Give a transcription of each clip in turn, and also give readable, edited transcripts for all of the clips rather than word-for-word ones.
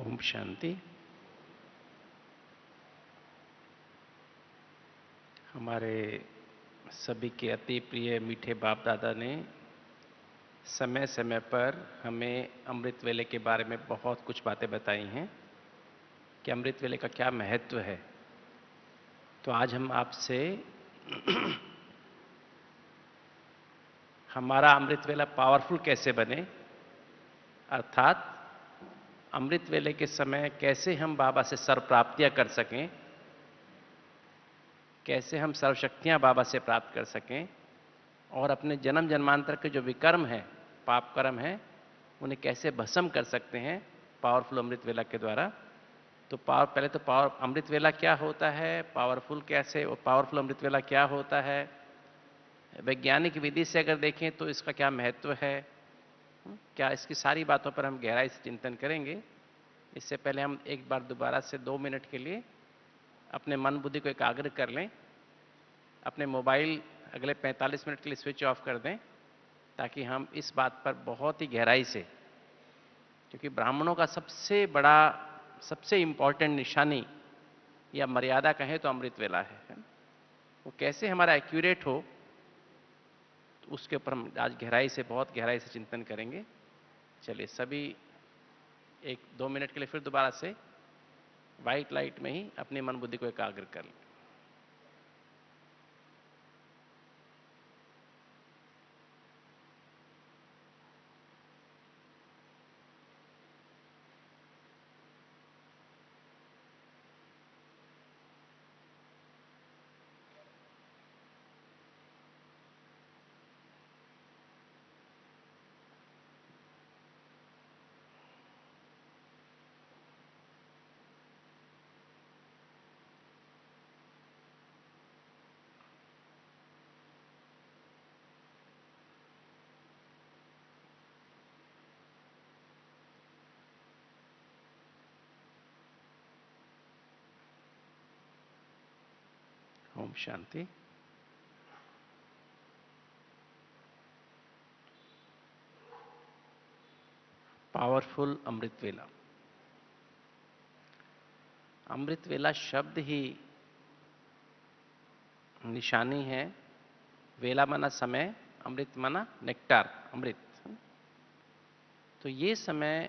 ओम शांति। हमारे सभी के अति प्रिय मीठे बाप दादा ने समय समय पर हमें अमृत वेले के बारे में बहुत कुछ बातें बताई हैं कि अमृत वेले का क्या महत्व है। तो आज हम आपसे हमारा अमृत वेला पावरफुल कैसे बने, अर्थात अमृत वेले के समय कैसे हम बाबा से सर्व प्राप्तियां कर सकें, कैसे हम सर्वशक्तियां बाबा से प्राप्त कर सकें और अपने जन्म जन्मांतर के जो विकर्म हैं, पाप कर्म हैं, उन्हें कैसे भस्म कर सकते हैं पावरफुल अमृत वेला के द्वारा। तो पहले तो अमृत वेला क्या होता है, पावरफुल अमृत वेला क्या होता है, वैज्ञानिक विधि से अगर देखें तो इसका क्या महत्व है, क्या इसकी सारी बातों पर हम गहराई से चिंतन करेंगे। इससे पहले हम एक बार दोबारा से 2 मिनट के लिए अपने मन बुद्धि को एकाग्र कर लें, अपने मोबाइल अगले 45 मिनट के लिए स्विच ऑफ कर दें, ताकि हम इस बात पर बहुत ही गहराई से, क्योंकि ब्राह्मणों का सबसे बड़ा, सबसे इंपॉर्टेंट निशानी या मर्यादा कहें तो अमृत वेला है। वो कैसे हमारा एक्यूरेट हो, तो उसके ऊपर हम आज गहराई से, बहुत गहराई से चिंतन करेंगे। चलिए सभी 1-2 मिनट के लिए फिर दोबारा से वाइट लाइट में ही अपनी मन बुद्धि को एकाग्र कर लें। ओम शांति। पावरफुल अमृत वेला। अमृत वेला शब्द ही निशानी है। वेला माना समय, अमृत माना नेक्टार, अमृत। तो ये समय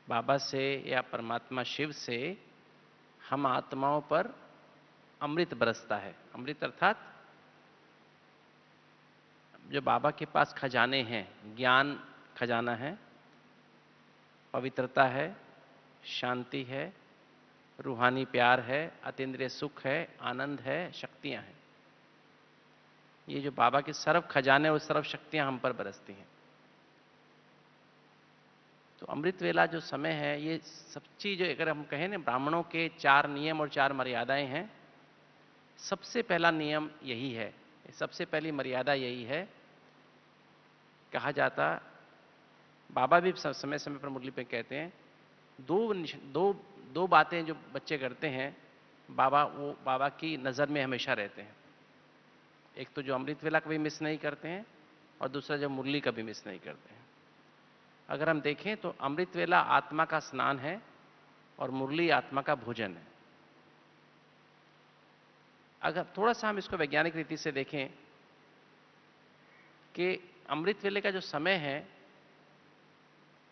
बाबा से या परमात्मा शिव से हम आत्माओं पर अमृत बरसता है। अमृत अर्थात जो बाबा के पास खजाने हैं, ज्ञान खजाना है, पवित्रता है, शांति है, रूहानी प्यार है, अतीन्द्रिय सुख है, आनंद है, शक्तियां हैं। ये जो बाबा के सर्व खजाने और सर्व शक्तियां हम पर बरसती हैं। तो अमृत वेला जो समय है, ये सब चीज, अगर हम कहें ना, ब्राह्मणों के 4 नियम और 4 मर्यादाएं हैं। सबसे पहला नियम यही है, सबसे पहली मर्यादा यही है। कहा जाता, बाबा भी समय समय पर मुरली पे कहते हैं, दो बातें जो बच्चे करते हैं, वो बाबा की नज़र में हमेशा रहते हैं। एक तो जो अमृत वेला कभी मिस नहीं करते हैं, और दूसरा जो मुरली कभी मिस नहीं करते हैं। अगर हम देखें तो अमृत वेला आत्मा का स्नान है और मुरली आत्मा का भोजन है। अगर थोड़ा सा हम इसको वैज्ञानिक रीति से देखें कि अमृत वेले का जो समय है,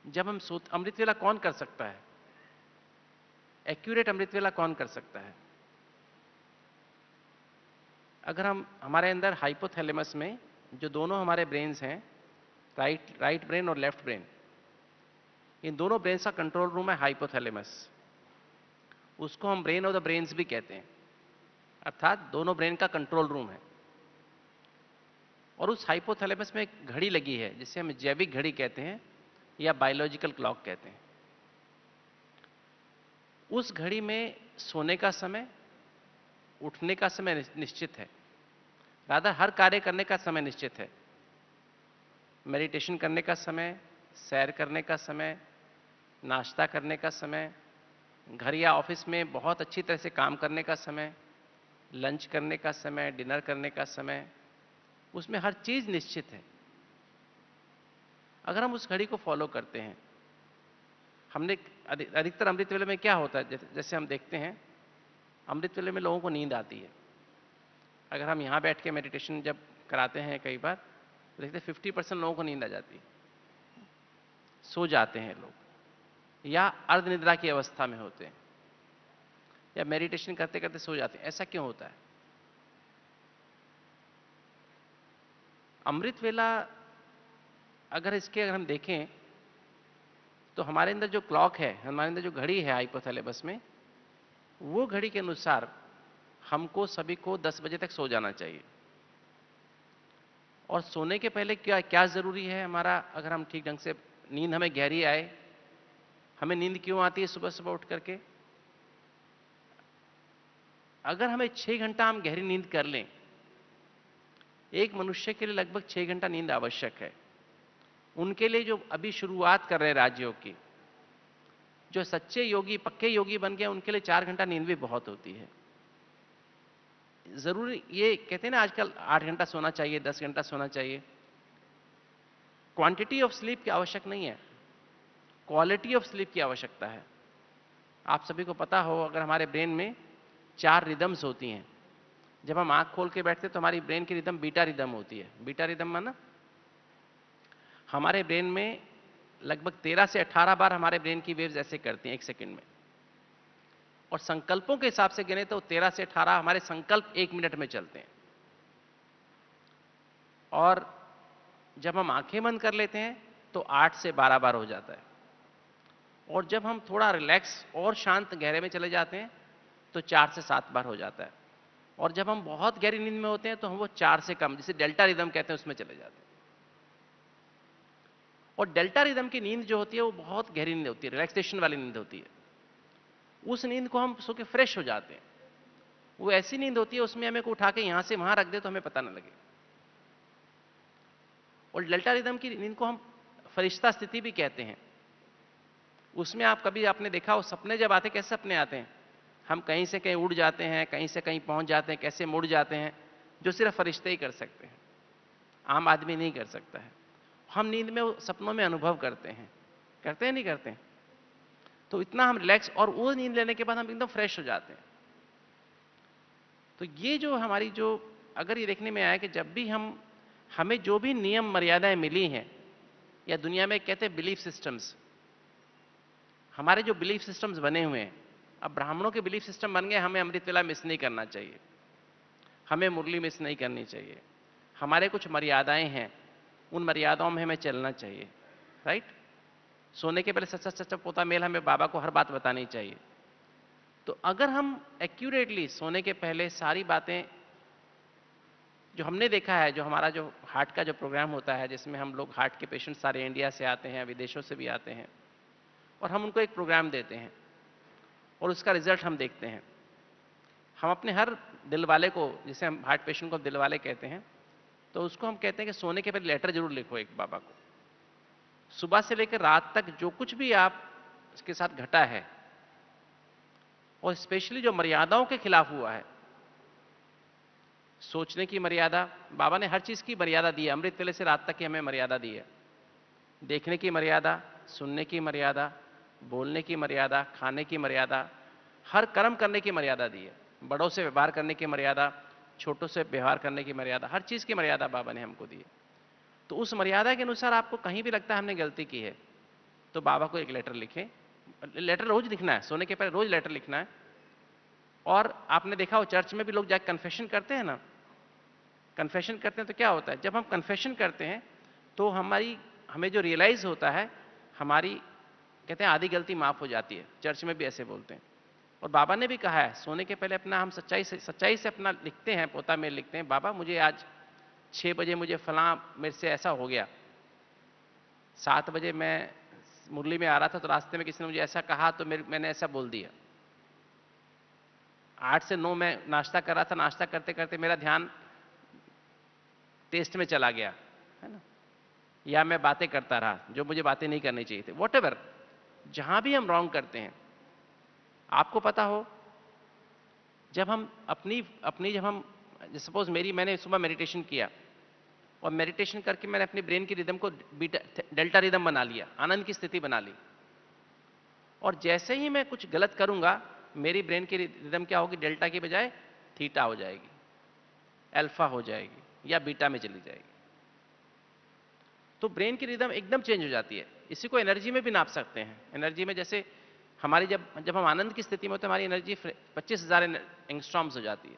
जब हम अमृत वेला कौन कर सकता है, एक्यूरेट अमृत वेला कौन कर सकता है? अगर हम हमारे अंदर हाइपोथैलेमस में जो दोनों हमारे ब्रेन्स हैं, राइट ब्रेन और लेफ्ट ब्रेन, इन दोनों ब्रेन्स का कंट्रोल रूम है हाइपोथैलेमस। उसको हम ब्रेन ऑफ द ब्रेन्स भी कहते हैं, अर्थात दोनों ब्रेन का कंट्रोल रूम है। और उस हाइपोथैलेमस में एक घड़ी लगी है, जिसे हम जैविक घड़ी कहते हैं या बायोलॉजिकल क्लॉक कहते हैं। उस घड़ी में सोने का समय, उठने का समय निश्चित है, राधा हर कार्य करने का समय निश्चित है। मेडिटेशन करने का समय, सैर करने का समय, नाश्ता करने का समय, घर या ऑफिस में बहुत अच्छी तरह से काम करने का समय, लंच करने का समय, डिनर करने का समय, उसमें हर चीज निश्चित है। अगर हम उस घड़ी को फॉलो करते हैं, हमने अधिकतर अमृत वेले में क्या होता है, जैसे हम देखते हैं अमृत वेले में लोगों को नींद आती है। अगर हम यहाँ बैठ के मेडिटेशन जब कराते हैं कई बार तो देखते 50% लोगों को नींद आ जाती है, सो जाते हैं लोग, या अर्ध निद्रा की अवस्था में होते हैं, या मेडिटेशन करते करते सो जाते हैं। ऐसा क्यों होता है? अमृत वेला अगर हम देखें तो हमारे अंदर जो क्लॉक है, हमारे अंदर जो घड़ी है हाइपोथैलेमस में, वो घड़ी के अनुसार हमको सभी को 10 बजे तक सो जाना चाहिए। और सोने के पहले क्या क्या जरूरी है हमारा, अगर हम ठीक ढंग से नींद हमें गहरी आए। हमें नींद क्यों आती है सुबह सुबह उठ करके? अगर हमें 6 घंटा हम गहरी नींद कर लें, एक मनुष्य के लिए लगभग 6 घंटा नींद आवश्यक है। उनके लिए जो अभी शुरुआत कर रहे हैं राजयोग की, जो सच्चे योगी पक्के योगी बन गए, उनके लिए 4 घंटा नींद भी बहुत होती है। जरूरी ये कहते हैं ना आजकल 8 घंटा सोना चाहिए, 10 घंटा सोना चाहिए। क्वांटिटी ऑफ स्लीप की आवश्यक नहीं है, क्वालिटी ऑफ स्लीप की आवश्यकता है। आप सभी को पता हो, अगर हमारे ब्रेन में 4 रिदम्स होती हैं, जब हम आंख खोल के बैठते हैं तो हमारी ब्रेन की रिदम बीटा रिदम होती है। बीटा रिदम माना हमारे ब्रेन में लगभग 13 से 18 बार हमारे ब्रेन की वेव्स ऐसे करती हैं 1 सेकंड में। और संकल्पों के हिसाब से गिने तो 13 से 18 हमारे संकल्प 1 मिनट में चलते हैं। और जब हम आंखें बंद कर लेते हैं तो 8 से 12 बार हो जाता है। और जब हम थोड़ा रिलैक्स और शांत गहरे में चले जाते हैं तो 4 से 7 बार हो जाता है। और जब हम बहुत गहरी नींद में होते हैं तो हम वो 4 से कम, जिसे डेल्टा रिदम कहते हैं, उसमें चले जाते हैं। और डेल्टा रिदम की नींद जो होती है वो बहुत गहरी नींद होती है, रिलैक्सेशन वाली नींद होती है। उस नींद को हम सो के फ्रेश हो जाते हैं। वो ऐसी नींद होती है उसमें हमें को उठा के यहां से वहां रख दे तो हमें पता ना लगे। और डेल्टा रिदम की नींद को हम फरिश्ता स्थिति भी कहते हैं। उसमें आप कभी आपने देखा हो सपने जब आते, कैसे सपने आते हैं? हम कहीं से कहीं उड़ जाते हैं, कहीं से कहीं पहुंच जाते हैं, कैसे मुड़ जाते हैं, जो सिर्फ फरिश्ते ही कर सकते हैं, आम आदमी नहीं कर सकता है। हम नींद में सपनों में अनुभव करते हैं नहीं करते हैं? तो इतना हम रिलैक्स, और वो नींद लेने के बाद हम एकदम फ्रेश हो जाते हैं। तो ये जो हमारी जो अगर ये देखने में आया कि जब भी हमें जो भी नियम मर्यादाएं मिली हैं, या दुनिया में कहते हैं बिलीफ सिस्टम्स, हमारे जो बिलीफ सिस्टम्स बने हुए हैं, अब ब्राह्मणों के बिलीफ सिस्टम बन गए, हमें अमृत वेला मिस नहीं करना चाहिए, हमें मुरली मिस नहीं करनी चाहिए, हमारे कुछ मर्यादाएं हैं, उन मर्यादाओं में हमें चलना चाहिए, राइट? सोने के पहले सच्चा सच्चा पोता मेल, हमें बाबा को हर बात बतानी चाहिए। तो अगर हम एक्यूरेटली सोने के पहले सारी बातें, जो हमने देखा है, जो हमारा जो हार्ट का जो प्रोग्राम होता है, जिसमें हम लोग हार्ट के पेशेंट सारे इंडिया से आते हैं, विदेशों से भी आते हैं, और हम उनको एक प्रोग्राम देते हैं और उसका रिजल्ट हम देखते हैं। हम अपने हर दिल वाले को, जिसे हम हार्ट पेशेंट को दिल वाले कहते हैं, तो उसको हम कहते हैं कि सोने के पहले लेटर जरूर लिखो एक बाबा को। सुबह से लेकर रात तक जो कुछ भी आप इसके साथ घटा है, और स्पेशली जो मर्यादाओं के खिलाफ हुआ है, सोचने की मर्यादा, बाबा ने हर चीज की मर्यादा दी है, अमृत वेले से रात तक की हमें मर्यादा दी है। देखने की मर्यादा, सुनने की मर्यादा, बोलने की मर्यादा, खाने की मर्यादा, हर कर्म करने की मर्यादा दी है। बड़ों से व्यवहार करने की मर्यादा, छोटों से व्यवहार करने की मर्यादा, हर चीज की मर्यादा बाबा ने हमको दी है। तो उस मर्यादा के अनुसार आपको कहीं भी लगता है हमने गलती की है, तो बाबा को एक लेटर लिखें। लेटर रोज लिखना है, सोने के पहले रोज लेटर लिखना है। और आपने देखा हो चर्च में भी लोग जाकर कन्फेशन करते हैं ना, कन्फेशन करते हैं तो क्या होता है, जब हम कन्फेशन करते हैं तो हमें जो रियलाइज होता है, हमारी कहते हैं आधी गलती माफ हो जाती है। चर्च में भी ऐसे बोलते हैं। और बाबा ने भी कहा है, सोने के पहले अपना हम सच्चाई से अपना लिखते हैं, पोता में लिखते हैं, बाबा मुझे आज 6 बजे मुझे फलां मेरे से ऐसा हो गया, 7 बजे मैं मुरली में आ रहा था तो रास्ते में किसी ने मुझे ऐसा कहा तो मैंने ऐसा बोल दिया, 8 से 9 मैं नाश्ता कर रहा था, नाश्ता करते करते मेरा ध्यान टेस्ट में चला गया, है ना, या मैं बातें करता रहा जो मुझे बातें नहीं करनी चाहिए थी। व्हाटएवर, जहां भी हम रॉन्ग करते हैं, आपको पता हो, जब हम अपनी जब हम सपोज मैंने सुबह मेडिटेशन किया, और मेडिटेशन करके मैंने अपनी ब्रेन की रिदम को बीटा डेल्टा रिदम बना लिया, आनंद की स्थिति बना ली। और जैसे ही मैं कुछ गलत करूंगा, मेरी ब्रेन की रिदम क्या होगी, डेल्टा की बजाय थीटा हो जाएगी, अल्फा हो जाएगी या बीटा में चली जाएगी। तो ब्रेन की रिदम एकदम चेंज हो जाती है। इसी को एनर्जी में भी नाप सकते हैं। एनर्जी में जैसे हमारी जब हम आनंद की स्थिति में होते हैं, हमारी एनर्जी 25,000 एंगस्ट्रॉम्स हो जाती है।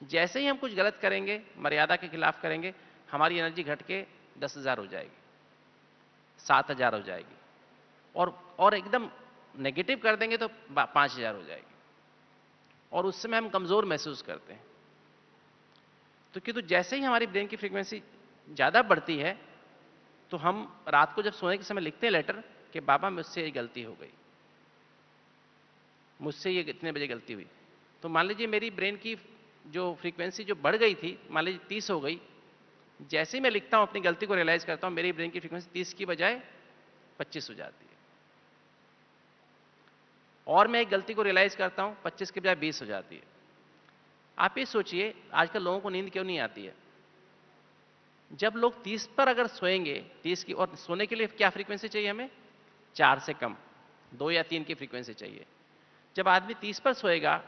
जैसे ही हम कुछ गलत करेंगे, मर्यादा के खिलाफ करेंगे, हमारी एनर्जी घट के 10,000 हो जाएगी, 7,000 हो जाएगी, और एकदम नेगेटिव कर देंगे तो 5,000 हो जाएगी, और उस समय हम कमजोर महसूस करते हैं। तो क्योंकि जैसे ही हमारी ब्रेन की फ्रीक्वेंसी ज्यादा बढ़ती है, तो हम रात को जब सोने के समय लिखते हैं लेटर कि बाबा मुझसे ये गलती हो गई, मुझसे ये इतने बजे गलती हुई। तो मान लीजिए मेरी ब्रेन की जो फ्रीक्वेंसी जो बढ़ गई थी, मान लीजिए 30 हो गई, जैसे ही मैं लिखता हूं, अपनी गलती को रियलाइज करता हूं, मेरी ब्रेन की फ्रीक्वेंसी 30 की बजाय 25 हो जाती है। और मैं एक गलती को रियलाइज करता हूं, 25 के बजाय 20 हो जाती है। आप ये सोचिए आजकल लोगों को नींद क्यों नहीं आती है। जब लोग 30 पर अगर सोएंगे, 30 की, और सोने के लिए क्या फ्रीक्वेंसी चाहिए हमें, 4 से कम, 2 या 3 की फ्रीक्वेंसी चाहिए। जब आदमी 30 पर सोएगा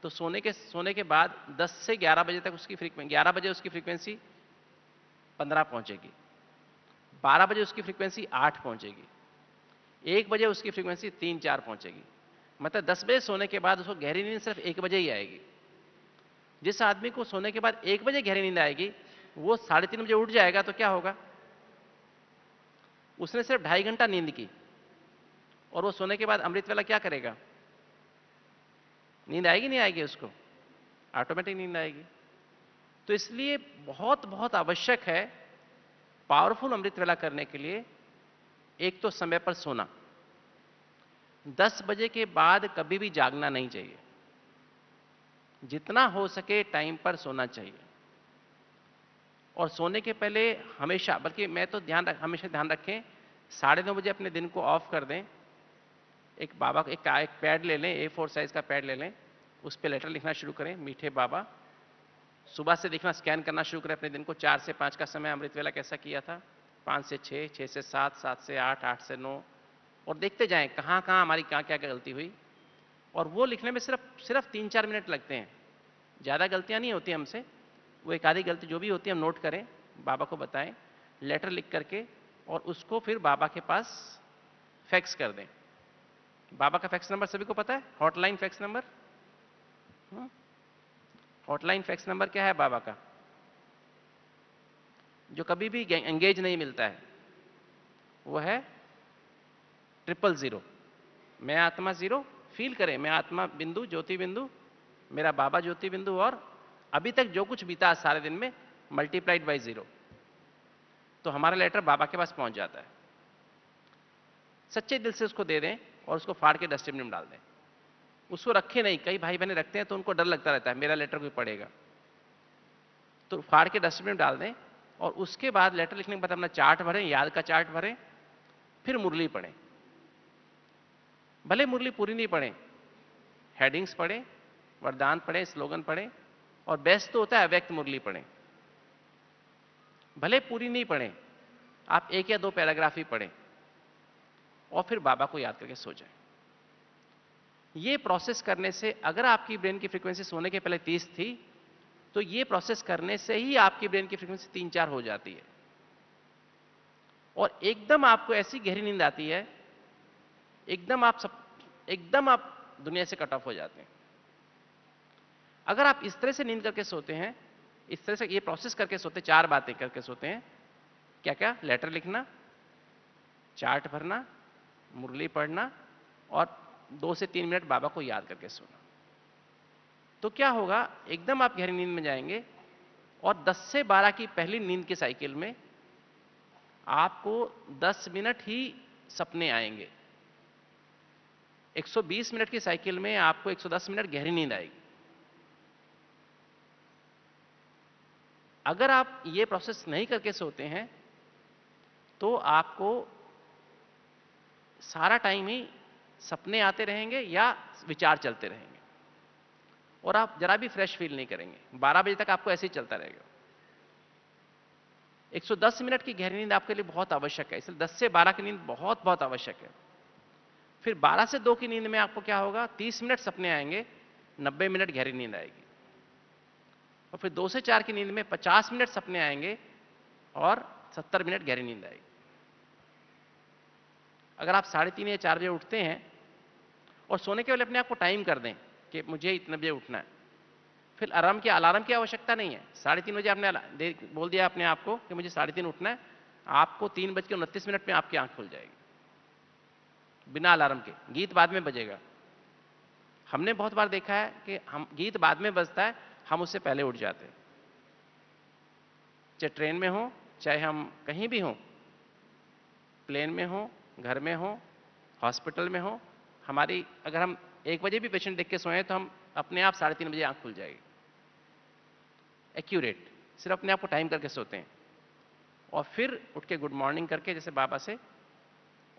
तो सोने के बाद 10 से 11 बजे तक उसकी फ्रीक्वेंसी, 11 बजे उसकी फ्रीक्वेंसी 15 पहुंचेगी, 12 बजे उसकी फ्रीक्वेंसी 8 पहुंचेगी, 1 बजे उसकी फ्रीक्वेंसी 3-4 पहुंचेगी। मतलब 10 बजे सोने के बाद उसको गहरी नींद सिर्फ 1 बजे ही आएगी। जिस आदमी को सोने के बाद 1 बजे गहरी नींद आएगी, वो 3:30 बजे उठ जाएगा तो क्या होगा, उसने सिर्फ 2.5 घंटा नींद की, और वो सोने के बाद अमृत वेला क्या करेगा, नींद आएगी नहीं आएगी, उसको ऑटोमेटिक नींद आएगी। तो इसलिए बहुत बहुत आवश्यक है पावरफुल अमृत वेला करने के लिए, एक तो समय पर सोना, 10 बजे के बाद कभी भी जागना नहीं चाहिए, जितना हो सके टाइम पर सोना चाहिए। और सोने के पहले हमेशा, बल्कि मैं तो हमेशा ध्यान रखें, 9:30 बजे अपने दिन को ऑफ कर दें। एक बाबा एक पैड ले लें, A4 साइज का पैड ले लें, उस पर लेटर लिखना शुरू करें, मीठे बाबा। सुबह से देखना, स्कैन करना शुरू करें अपने दिन को। 4 से 5 का समय अमृत वेला कैसा किया था, 5 से 6, 6 से 7, 7 से 8, 8 से 9, और देखते जाएं कहाँ कहाँ हमारी क्या क्या गलती हुई। और वो लिखने में सिर्फ 3-4 मिनट लगते हैं, ज़्यादा गलतियाँ नहीं होती हमसे। वो एक आधी गलती जो भी होती है हम नोट करें, बाबा को बताएं, लेटर लिख करके, और उसको फिर बाबा के पास फैक्स कर दें। बाबा का फैक्स नंबर सभी को पता है, hotline fax number. Hotline fax number क्या है बाबा का, जो कभी भी एंगेज नहीं मिलता है, वो है 000। मैं आत्मा 0, फील करें, मैं आत्मा बिंदु, ज्योति बिंदु, मेरा बाबा ज्योति बिंदु, और अभी तक जो कुछ बीता सारे दिन में मल्टीप्लाइड बाई 0। तो हमारा लेटर बाबा के पास पहुंच जाता है। सच्चे दिल से उसको दे दें और उसको फाड़ के डस्टबिन में डाल दें। उसको रखे नहीं, कई भाई बहनें रखते हैं तो उनको डर लगता रहता है मेरा लेटर कोई पढ़ेगा, तो फाड़ के डस्टबिन में डाल दें। और उसके बाद लेटर लिखने के बाद अपना चार्ट भरें, याद का चार्ट भरें, फिर मुरली पढ़ें। भले मुरली पूरी नहीं पढ़ें, हेडिंग्स पढ़ें, वरदान पढ़ें, स्लोगन पढ़ें, और बेस्ट तो होता है अव्यक्त मुरली पढ़ें। भले पूरी नहीं पढ़ें, आप 1 या 2 पैराग्राफ ही पढ़ें, और फिर बाबा को याद करके सो जाएं। ये प्रोसेस करने से, अगर आपकी ब्रेन की फ्रीक्वेंसी सोने के पहले 30 थी, तो ये प्रोसेस करने से ही आपकी ब्रेन की फ्रीक्वेंसी 3-4 हो जाती है, और एकदम आपको ऐसी गहरी नींद आती है, एकदम आप दुनिया से कट ऑफ हो जाते हैं। अगर आप इस तरह से नींद करके सोते हैं, इस तरह से ये प्रोसेस करके सोते, 4 बातें करके सोते हैं, क्या क्या, लेटर लिखना, चार्ट भरना, मुरली पढ़ना, और 2 से 3 मिनट बाबा को याद करके सोना, तो क्या होगा, एकदम आप गहरी नींद में जाएंगे। और 10 से 12 की पहली नींद की साइकिल में आपको 10 मिनट ही सपने आएंगे। 120 मिनट की साइकिल में आपको 110 मिनट गहरी नींद आएगी। अगर आप ये प्रोसेस नहीं करके सोते हैं तो आपको सारा टाइम ही सपने आते रहेंगे या विचार चलते रहेंगे, और आप जरा भी फ्रेश फील नहीं करेंगे। 12 बजे तक आपको ऐसे ही चलता रहेगा। 110 मिनट की गहरी नींद आपके लिए बहुत आवश्यक है, इसलिए 10 से 12 की नींद बहुत बहुत आवश्यक है। फिर 12 से 2 की नींद में आपको क्या होगा, 30 मिनट सपने आएंगे, 90 मिनट गहरी नींद आएगी। और फिर 2 से 4 की नींद में 50 मिनट सपने आएंगे और 70 मिनट गहरी नींद आएगी। अगर आप 3:30 या 4 बजे उठते हैं और सोने के पहले अपने आप को टाइम कर दें कि मुझे इतने बजे उठना है, फिर अलार्म की आवश्यकता नहीं है। 3:30 बजे आपने बोल दिया अपने आप को कि मुझे 3:30 उठना है, आपको 3:29 में आपकी आंख खुल जाएगी बिना अलार्म के। गीत बाद में बजेगा। हमने बहुत बार देखा है कि हम गीत बाद में बजता है, हम उससे पहले उठ जाते हैं। चाहे ट्रेन में हो, चाहे हम कहीं भी हो, प्लेन में हो, घर में हो, हॉस्पिटल में हो, हमारी अगर हम 1 बजे भी पेशेंट देख के सोए तो हम अपने आप 3:30 बजे आंख खुल जाएगी, एक्यूरेट। सिर्फ अपने आप को टाइम करके सोते हैं और फिर उठ के गुड मॉर्निंग करके जैसे बाबा से,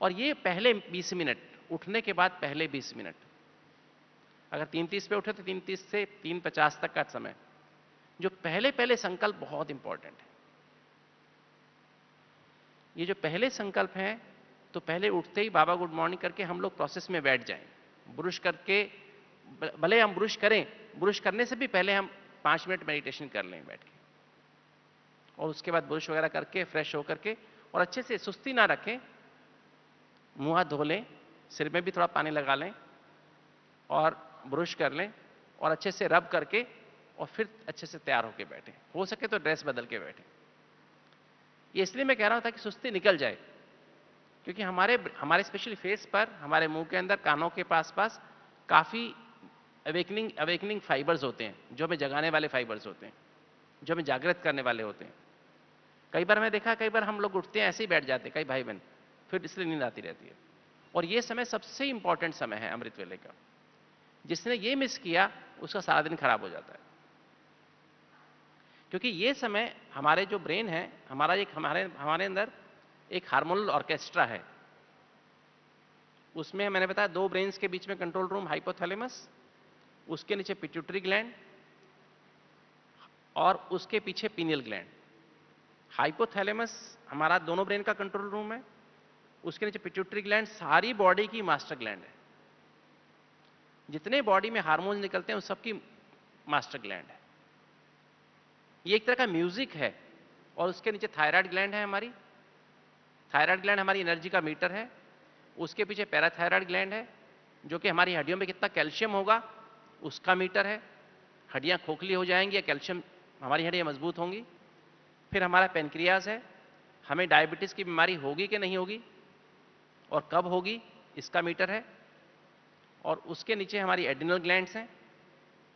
और ये पहले 20 मिनट, उठने के बाद पहले 20 मिनट। अगर 3:30 पे उठे तो 3:30 से 3:50 तक का समय, जो पहले पहले संकल्प बहुत इंपॉर्टेंट है। ये जो पहले संकल्प हैं, तो पहले उठते ही बाबा गुड मॉर्निंग करके हम लोग प्रोसेस में बैठ जाएं। ब्रुश करके, भले हम ब्रुश करें, ब्रुश करने से भी पहले हम 5 मिनट मेडिटेशन कर लें बैठ के, और उसके बाद ब्रुश वगैरह करके फ्रेश होकर के, और अच्छे से सुस्ती ना रखें, मुंह हाथ धो लें, सिर में भी थोड़ा पानी लगा लें और ब्रुश कर लें और अच्छे से रब करके, और फिर अच्छे से तैयार होकर बैठें। हो सके तो ड्रेस बदल के बैठें। ये इसलिए मैं कह रहा हूं ताकि सुस्ती निकल जाए, क्योंकि हमारे स्पेशली फेस पर, हमारे मुंह के अंदर, कानों के पास काफी अवेकनिंग फाइबर्स होते हैं, जो हमें जगाने वाले फाइबर्स होते हैं, जो हमें जागृत करने वाले होते हैं। कई बार मैं देखा, कई बार हम लोग उठते हैं ऐसे ही बैठ जाते हैं, कई भाई बहन, फिर इसलिए नींद आती रहती है। और ये समय सबसे इंपॉर्टेंट समय है अमृत वेले का। जिसने ये मिस किया उसका सारा दिन खराब हो जाता है, क्योंकि ये समय हमारे जो ब्रेन है, हमारे अंदर एक हार्मोनल ऑर्केस्ट्रा है। उसमें मैंने बताया 2 ब्रेन्स के बीच में कंट्रोल रूम, हाइपोथैलेमस, उसके नीचे पिट्यूटरी ग्लैंड और उसके पीछे पीनियल ग्लैंड। हाइपोथैलेमस हमारा दोनों ब्रेन का कंट्रोल रूम है, उसके नीचे पिट्यूटरी ग्लैंड सारी बॉडी की मास्टर ग्लैंड है। जितने बॉडी में हार्मोन निकलते हैं उन सबकी मास्टर ग्लैंड है। ये एक तरह का म्यूजिक है। और उसके नीचे थायराइड ग्लैंड है हमारी। थायराइड ग्लैंड हमारी एनर्जी का मीटर है। उसके पीछे पैराथायराइड ग्लैंड है, जो कि हमारी हड्डियों में कितना कैल्शियम होगा उसका मीटर है। हड्डियां खोखली हो जाएंगी या कैल्शियम, हमारी हड्डियां मजबूत होंगी। फिर हमारा पेनक्रियाज है, हमें डायबिटीज की बीमारी होगी कि नहीं होगी और कब होगी इसका मीटर है। और उसके नीचे हमारी एड्रिनल ग्लैंड्स हैं।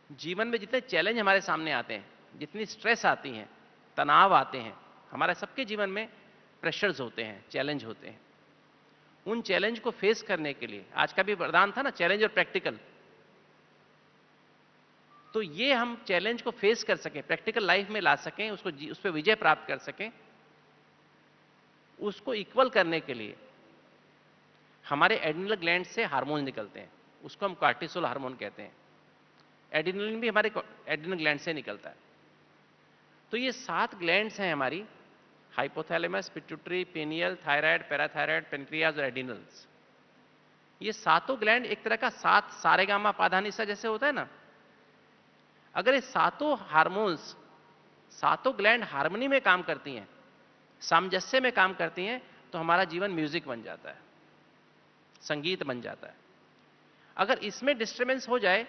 जीवन में जितने चैलेंज हमारे सामने आते हैं, जितनी स्ट्रेस आती हैं, तनाव आते हैं, हमारे सबके जीवन में प्रेशर्स होते हैं, चैलेंज होते हैं। उन चैलेंज को फेस करने के लिए, आज का भी वरदान था ना, चैलेंज और प्रैक्टिकल, तो ये हम चैलेंज को फेस कर सकें, प्रैक्टिकल लाइफ में ला सकें, उस पर विजय प्राप्त कर सकें, उसको इक्वल करने के लिए हमारे एड्रिनल ग्लैंड से हार्मोन निकलते हैं, उसको हम कॉर्टिसोल हार्मोन कहते हैं। एड्रिनलिन भी हमारे एड्रिनल ग्लैंड से निकलता है। तो ये 7 ग्लैंड्स हैं हमारी, hypothalamus, pituitary, pineal, thyroid, parathyroid, pancreas और एड्रिनल्स। ये सातों ग्लैंड एक तरह का 7 सारेगामा पाधानिसा जैसे होता है ना। अगर ये सातों हार्मोन्स, सातों ग्लैंड हार्मनी में काम करती हैं, सामंजस्य में काम करती हैं, तो हमारा जीवन म्यूजिक बन जाता है, संगीत बन जाता है। अगर इसमें डिस्टर्बेंस हो जाए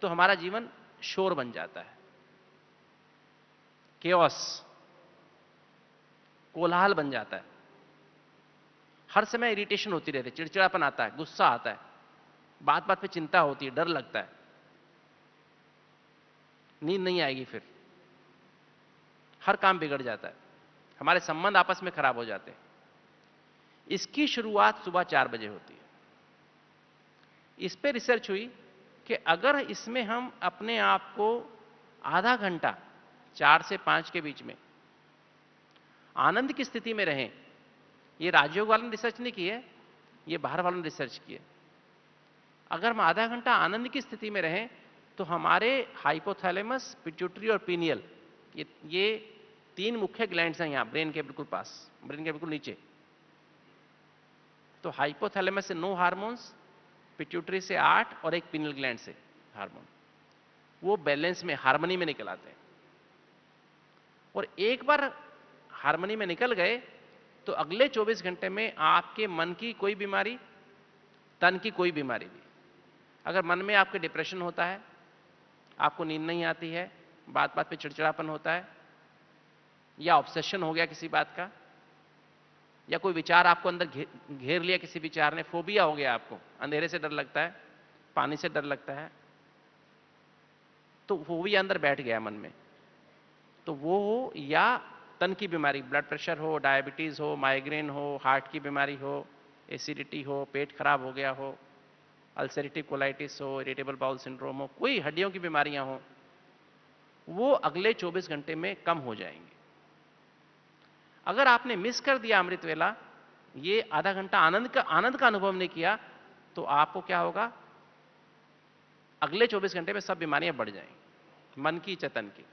तो हमारा जीवन शोर बन जाता है, केओस, कोलाहल बन जाता है। हर समय इरिटेशन होती रहती है, चिड़चिड़ापन आता है, गुस्सा आता है, बात बात पे चिंता होती है, डर लगता है, नींद नहीं आएगी, फिर हर काम बिगड़ जाता है, हमारे संबंध आपस में खराब हो जाते हैं। इसकी शुरुआत सुबह 4 बजे होती है। इस पे रिसर्च हुई कि अगर इसमें हम अपने आप को आधा घंटा 4 से 5 के बीच में आनंद की स्थिति में रहें, ये राजयोग वालों ने रिसर्च नहीं की है, ये बाहर वालों ने रिसर्च की है। अगर हम आधा घंटा आनंद की स्थिति में रहें तो हमारे हाइपोथैलेमस, पिट्यूटरी और पीनियल, ये 3 मुख्य ग्लैंड्स हैं यहां ब्रेन के बिल्कुल पास, ब्रेन के बिल्कुल नीचे। तो हाइपोथैलेमस से 9 हार्मोन्स, पिट्यूटरी से 8 और एक पिनियल ग्लैंड से हार्मोन, वो बैलेंस में, हार्मनी में निकल आते हैं। और एक बार हार्मनी में निकल गए तो अगले 24 घंटे में आपके मन की कोई बीमारी, तन की कोई बीमारी भी, अगर मन में आपके डिप्रेशन होता है, आपको नींद नहीं आती है, बात बात पे चिड़चिड़ापन होता है, या ऑब्सेशन हो गया किसी बात का, या कोई विचार आपको अंदर घेर लिया किसी विचार ने, फोबिया हो गया, आपको अंधेरे से डर लगता है, पानी से डर लगता है, तो फोबिया अंदर बैठ गया मन में, तो वो हो, या तन की बीमारी, ब्लड प्रेशर हो, डायबिटीज हो, माइग्रेन हो, हार्ट की बीमारी हो, एसिडिटी हो, पेट खराब हो गया हो, अल्सरेटिव कोलाइटिस हो, इरिटेबल बाउल सिंड्रोम हो, कोई हड्डियों की बीमारियां हो, वो अगले 24 घंटे में कम हो जाएंगे। अगर आपने मिस कर दिया अमृत वेला, ये आधा घंटा आनंद का अनुभव नहीं किया, तो आपको क्या होगा, अगले 24 घंटे में सब बीमारियां बढ़ जाएंगी, मन की चेतन की।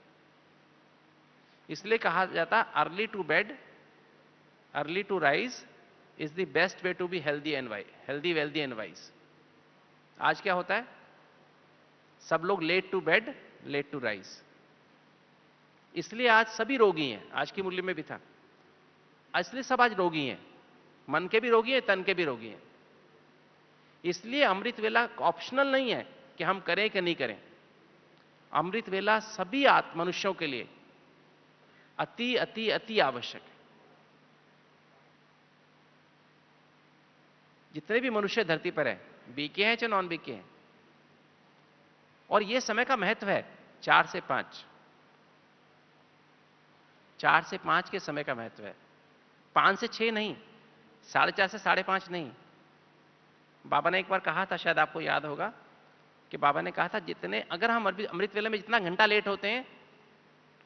इसलिए कहा जाता है early to bed early to rise is the best way to be healthy wealthy and wise. आज क्या होता है, सब लोग late to bed late to rise, इसलिए आज सभी रोगी हैं। आज की मुरली में भी था, इसलिए सब आज रोगी हैं, मन के भी रोगी हैं, तन के भी रोगी हैं। इसलिए अमृत वेला ऑप्शनल नहीं है कि हम करें कि नहीं करें। अमृत वेला सभी मनुष्यों के लिए अति अति अति आवश्यक है। जितने भी मनुष्य धरती पर है, बीके हैं चाहे नॉन बीके हैं, और यह समय का महत्व है 4 से 5, 4 से 5 के समय का महत्व है, 5 से 6 नहीं, 4:30 से 5:30 नहीं। बाबा ने एक बार कहा था, शायद आपको याद होगा, कि बाबा ने कहा था जितने, अगर हम अमृत वेले में जितना घंटा लेट होते हैं,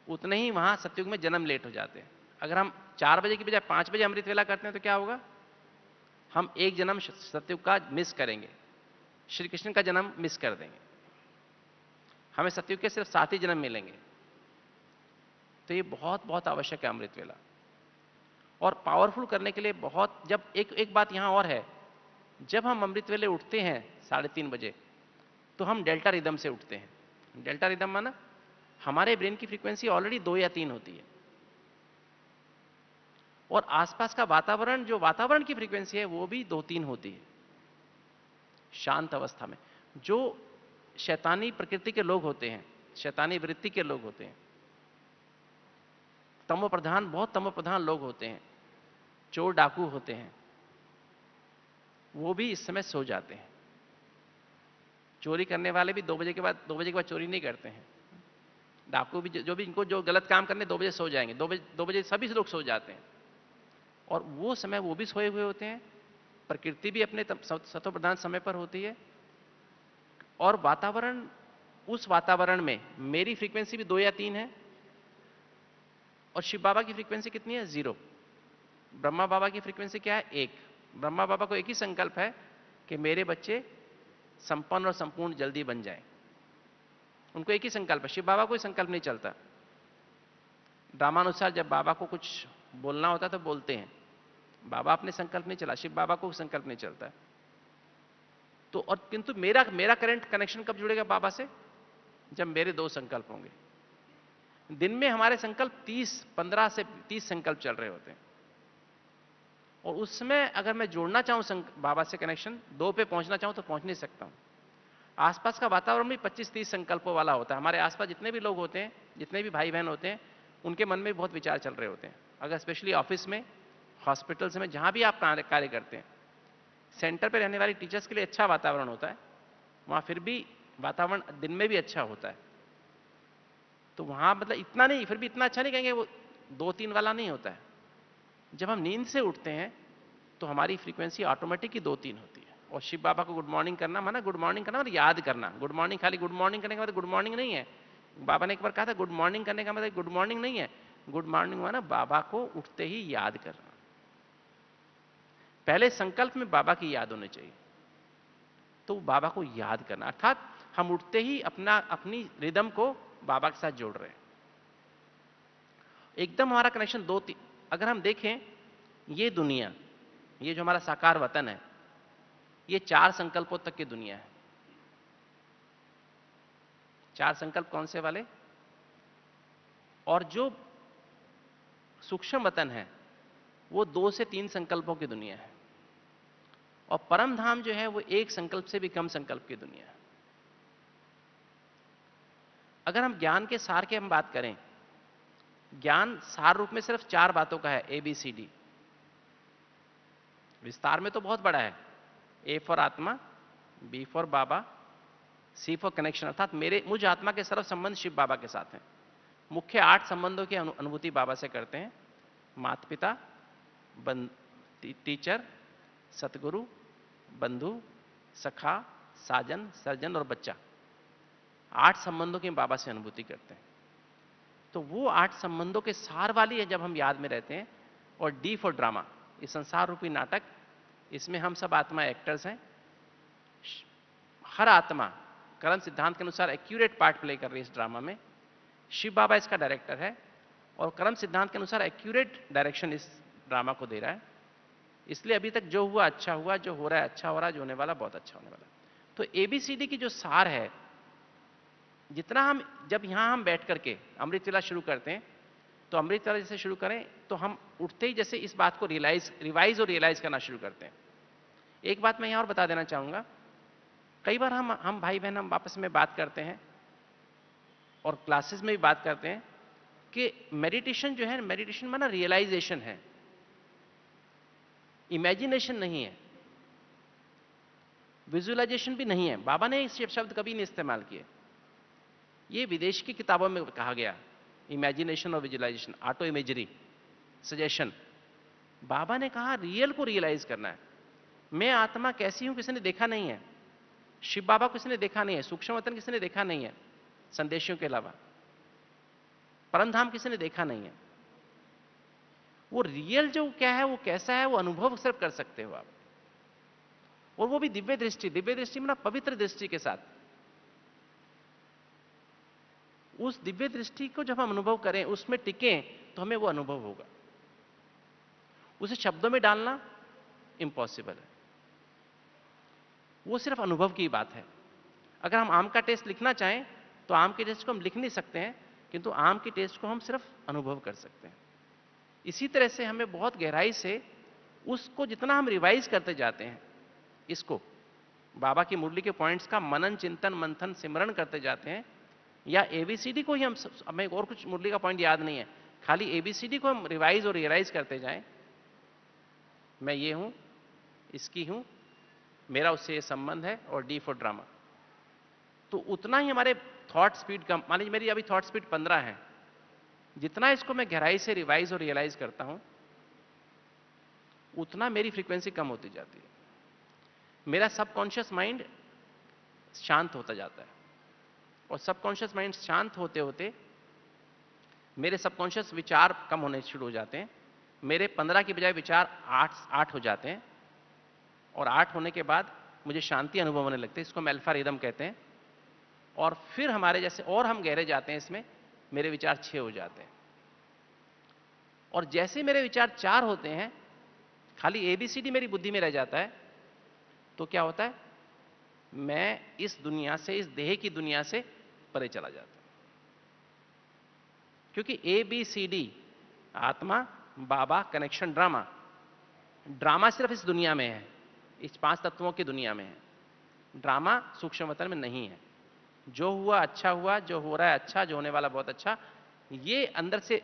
उतने ही वहां सतयुग में जन्म लेट हो जाते हैं। अगर हम 4 बजे की बजाय 5 बजे अमृत वेला करते हैं तो क्या होगा, हम एक जन्म सतयुग का मिस करेंगे, श्री कृष्ण का जन्म मिस कर देंगे, हमें सतयुग के सिर्फ 7 ही जन्म मिलेंगे। तो ये बहुत बहुत आवश्यक है अमृत वेला, और पावरफुल करने के लिए बहुत, जब एक बात यहां और है, जब हम अमृत वेले उठते हैं 3:30 बजे, तो हम डेल्टा रिदम से उठते हैं। डेल्टा रिदम माना हमारे ब्रेन की फ्रीक्वेंसी ऑलरेडी 2 या 3 होती है, और आसपास का वातावरण, जो वातावरण की फ्रीक्वेंसी है, वो भी 2-3 होती है शांत अवस्था में। जो शैतानी प्रकृति के लोग होते हैं, शैतानी वृत्ति के लोग होते हैं, तमो प्रधान, बहुत तमो प्रधान लोग होते हैं, चोर डाकू होते हैं, वो भी इस समय सो जाते हैं। चोरी करने वाले भी 2 बजे के बाद चोरी नहीं करते हैं। डाकू भी, जो भी इनको जो गलत काम करने, 2 बजे सो जाएंगे, 2 बजे सभी लोग सो जाते हैं, और वो समय वो भी सोए हुए होते हैं। प्रकृति भी अपने सतो प्रधान समय पर होती है, और वातावरण, उस वातावरण में मेरी फ्रीक्वेंसी भी 2 या 3 है, और शिव बाबा की फ्रीक्वेंसी कितनी है, 0। ब्रह्मा बाबा की फ्रीक्वेंसी क्या है, 1। ब्रह्मा बाबा को एक ही संकल्प है कि मेरे बच्चे संपन्न और संपूर्ण जल्दी बन जाएं, उनको एक ही संकल्प है। शिव बाबा कोई संकल्प नहीं चलता। ड्रामानुसार जब बाबा को कुछ बोलना होता तो बोलते हैं, बाबा अपने संकल्प नहीं चला, शिव बाबा को संकल्प नहीं चलता। तो और किंतु मेरा करंट कनेक्शन कब जुड़ेगा बाबा से, जब मेरे 2 संकल्प होंगे। दिन में हमारे संकल्प 15 से 30 संकल्प चल रहे होते हैं, और उसमें अगर मैं जोड़ना चाहूं बाबा से कनेक्शन, 2 पे पहुंचना चाहूं तो पहुंच नहीं सकता हूं। आसपास का वातावरण भी 25-30 संकल्पों वाला होता है। हमारे आसपास जितने भी लोग होते हैं, जितने भी भाई बहन होते हैं, उनके मन में बहुत विचार चल रहे होते हैं। अगर स्पेशली ऑफिस में, हॉस्पिटल्स में, जहां भी आप कार्य करते हैं, सेंटर पे रहने वाली टीचर्स के लिए अच्छा वातावरण होता है, वहां फिर भी वातावरण दिन में भी अच्छा होता है। तो वहां मतलब इतना नहीं, फिर भी इतना अच्छा नहीं कहेंगे, वो 2-3 वाला नहीं होता है। जब हम नींद से उठते हैं तो हमारी फ्रीक्वेंसी ऑटोमेटिक ही 2-3 होती है। और शिव बाबा को गुड मॉर्निंग करना माना, गुड मॉर्निंग करना मतलब याद करना। गुड मॉर्निंग खाली गुड मॉर्निंग करने का मतलब गुड मॉर्निंग नहीं है। बाबा ने एक बार कहा था, गुड मॉर्निंग करने का मतलब गुड मॉर्निंग नहीं है। गुड मॉर्निंग माना बाबा को उठते ही याद करना। पहले संकल्प में बाबा की याद होनी चाहिए, तो बाबा को याद करना, अर्थात हम उठते ही अपनी रिदम को बाबा के साथ जोड़ रहे हैं। एकदम हमारा कनेक्शन अगर हम देखें, ये दुनिया, ये जो हमारा साकार वतन है, ये 4 संकल्पों तक की दुनिया है। 4 संकल्प कौन से वाले? और जो सूक्ष्म वतन है वो 2 से 3 संकल्पों की दुनिया है। और परम धाम जो है वो 1 संकल्प से भी कम संकल्प की दुनिया है। अगर हम ज्ञान के सार की हम बात करें, ज्ञान सार रूप में सिर्फ 4 बातों का है, ABCD। विस्तार में तो बहुत बड़ा है, A फॉर आत्मा, B for Baba, C for connection, अर्थात मुझ आत्मा के सर्व संबंध शिव बाबा के साथ हैं। मुख्य 8 संबंधों की अनुभूति बाबा से करते हैं। माता पिता, टीचर, सतगुरु, बंधु, सखा, साजन, सर्जन और बच्चा। 8 संबंधों की बाबा से अनुभूति करते हैं। तो वो 8 संबंधों के सार वाली है जब हम याद में रहते हैं। और D फॉर ड्रामा, इस संसार रूपी नाटक, इसमें हम सब आत्मा एक्टर्स हैं। हर आत्मा कर्म सिद्धांत के अनुसार एक्यूरेट पार्ट प्ले कर रही है इस ड्रामा में। शिव बाबा इसका डायरेक्टर है और कर्म सिद्धांत के अनुसार एक्यूरेट डायरेक्शन इस ड्रामा को दे रहा है। इसलिए अभी तक जो हुआ अच्छा हुआ, जो हो रहा है अच्छा हो रहा है, जो होने वाला बहुत अच्छा होने वाला। तो ABCD की जो सार है, जितना हम जब यहां हम बैठ करके अमृत वेला शुरू करते हैं, तो अमृत वेला जैसे शुरू करें तो हम उठते ही जैसे इस बात को रिवाइज और रियलाइज करना शुरू करते हैं। एक बात मैं यहां और बता देना चाहूंगा, कई बार हम भाई बहन हम आपस में बात करते हैं और क्लासेस में भी बात करते हैं कि मेडिटेशन जो है, मेडिटेशन माना रियलाइजेशन है, इमेजिनेशन नहीं है, विजुअलाइजेशन भी नहीं है। बाबा ने इस शब्द कभी नहीं इस्तेमाल किए। ये विदेश की किताबों में कहा गया, इमेजिनेशन और विजुअलाइजेशन, ऑटो इमेजरी, सजेशन। बाबा ने कहा रियल को रियलाइज करना है। मैं आत्मा कैसी हूं किसी ने देखा नहीं है, शिव बाबा को किसी ने देखा नहीं है, सूक्ष्म वतन किसी ने देखा नहीं है संदेशियों के अलावा, परम धाम किसी ने देखा नहीं है। वो रियल जो क्या है, वो कैसा है, वो अनुभव सिर्फ कर सकते हो आप, और वो भी दिव्य दृष्टि। दिव्य दृष्टि में पवित्र दृष्टि के साथ। उस दिव्य दृष्टि को जब हम अनुभव करें, उसमें टिकें, तो हमें वो अनुभव होगा। उसे शब्दों में डालना इम्पॉसिबल है, वो सिर्फ अनुभव की बात है। अगर हम आम का टेस्ट लिखना चाहें तो आम के टेस्ट को हम लिख नहीं सकते हैं, किंतु आम की टेस्ट को हम सिर्फ अनुभव कर सकते हैं। इसी तरह से हमें बहुत गहराई से उसको जितना हम रिवाइज करते जाते हैं, इसको बाबा की मुरली के पॉइंट्स का मनन, चिंतन, मंथन, सिमरण करते जाते हैं, या ABCD को ही हमें और कुछ मुरली का पॉइंट याद नहीं है, खाली ABCD को हम रिवाइज और रियलाइज करते जाएं, मैं ये हूं, इसकी हूं, मेरा उससे ये संबंध है, और D फॉर ड्रामा, तो उतना ही हमारे थॉट स्पीड कम। मान लीजिए मेरी अभी थॉट स्पीड 15 है, जितना इसको मैं गहराई से रिवाइज और रियलाइज करता हूं, उतना मेरी फ्रीक्वेंसी कम होती जाती है। मेरा सबकॉन्शियस माइंड शांत होता जाता है, और सबकॉन्शियस माइंड शांत होते होते मेरे सबकॉन्शियस विचार कम होने शुरू हो जाते हैं। मेरे 15 की बजाय विचार 8 हो जाते हैं, और 8 होने के बाद मुझे शांति अनुभव होने लगती है। इसको हम अल्फा रिदम कहते हैं। और फिर हमारे जैसे और हम गहरे जाते हैं इसमें, मेरे विचार 6 हो जाते हैं। और जैसे मेरे विचार 4 होते हैं, खाली ABCD मेरी बुद्धि में रह जाता है, तो क्या होता है, मैं इस दुनिया से, इस देह की दुनिया से परे चला जाता हूं। क्योंकि ABCD, आत्मा, बाबा, कनेक्शन, ड्रामा, ड्रामा सिर्फ इस दुनिया में है, इस 5 तत्वों की दुनिया में है। ड्रामा सूक्ष्म वतन में नहीं है। जो हुआ अच्छा हुआ, जो हो रहा है अच्छा, जो होने वाला बहुत अच्छा, ये अंदर से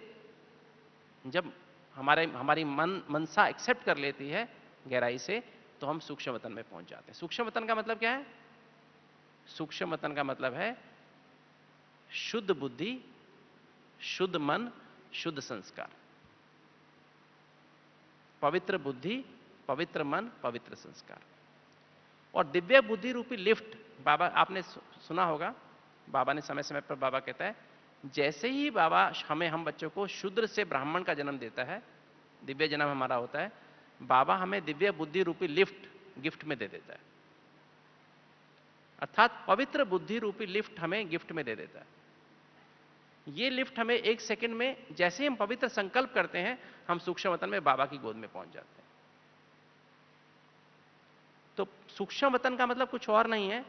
जब हमारी मनसा एक्सेप्ट कर लेती है गहराई से, तो हम सूक्ष्म वतन में पहुंच जाते हैं। सूक्ष्म वतन का मतलब क्या है? सूक्ष्म वतन का मतलब है शुद्ध बुद्धि, शुद्ध मन, शुद्ध संस्कार। पवित्र बुद्धि, पवित्र मन, पवित्र संस्कार। और दिव्य बुद्धि रूपी लिफ्ट, बाबा आपने सुना होगा, बाबा ने समय समय पर बाबा कहता है, जैसे ही बाबा हम बच्चों को शूद्र से ब्राह्मण का जन्म देता है, दिव्य जन्म हमारा होता है, बाबा हमें दिव्य बुद्धि रूपी लिफ्ट गिफ्ट में दे देता है। अर्थात पवित्र बुद्धि रूपी लिफ्ट हमें गिफ्ट में दे देता है। ये लिफ्ट हमें 1 सेकंड में, जैसे ही हम पवित्र संकल्प करते हैं, हम सूक्ष्म वतन में बाबा की गोद में पहुंच जाते हैं। तो सूक्ष्म वतन का मतलब कुछ और नहीं है।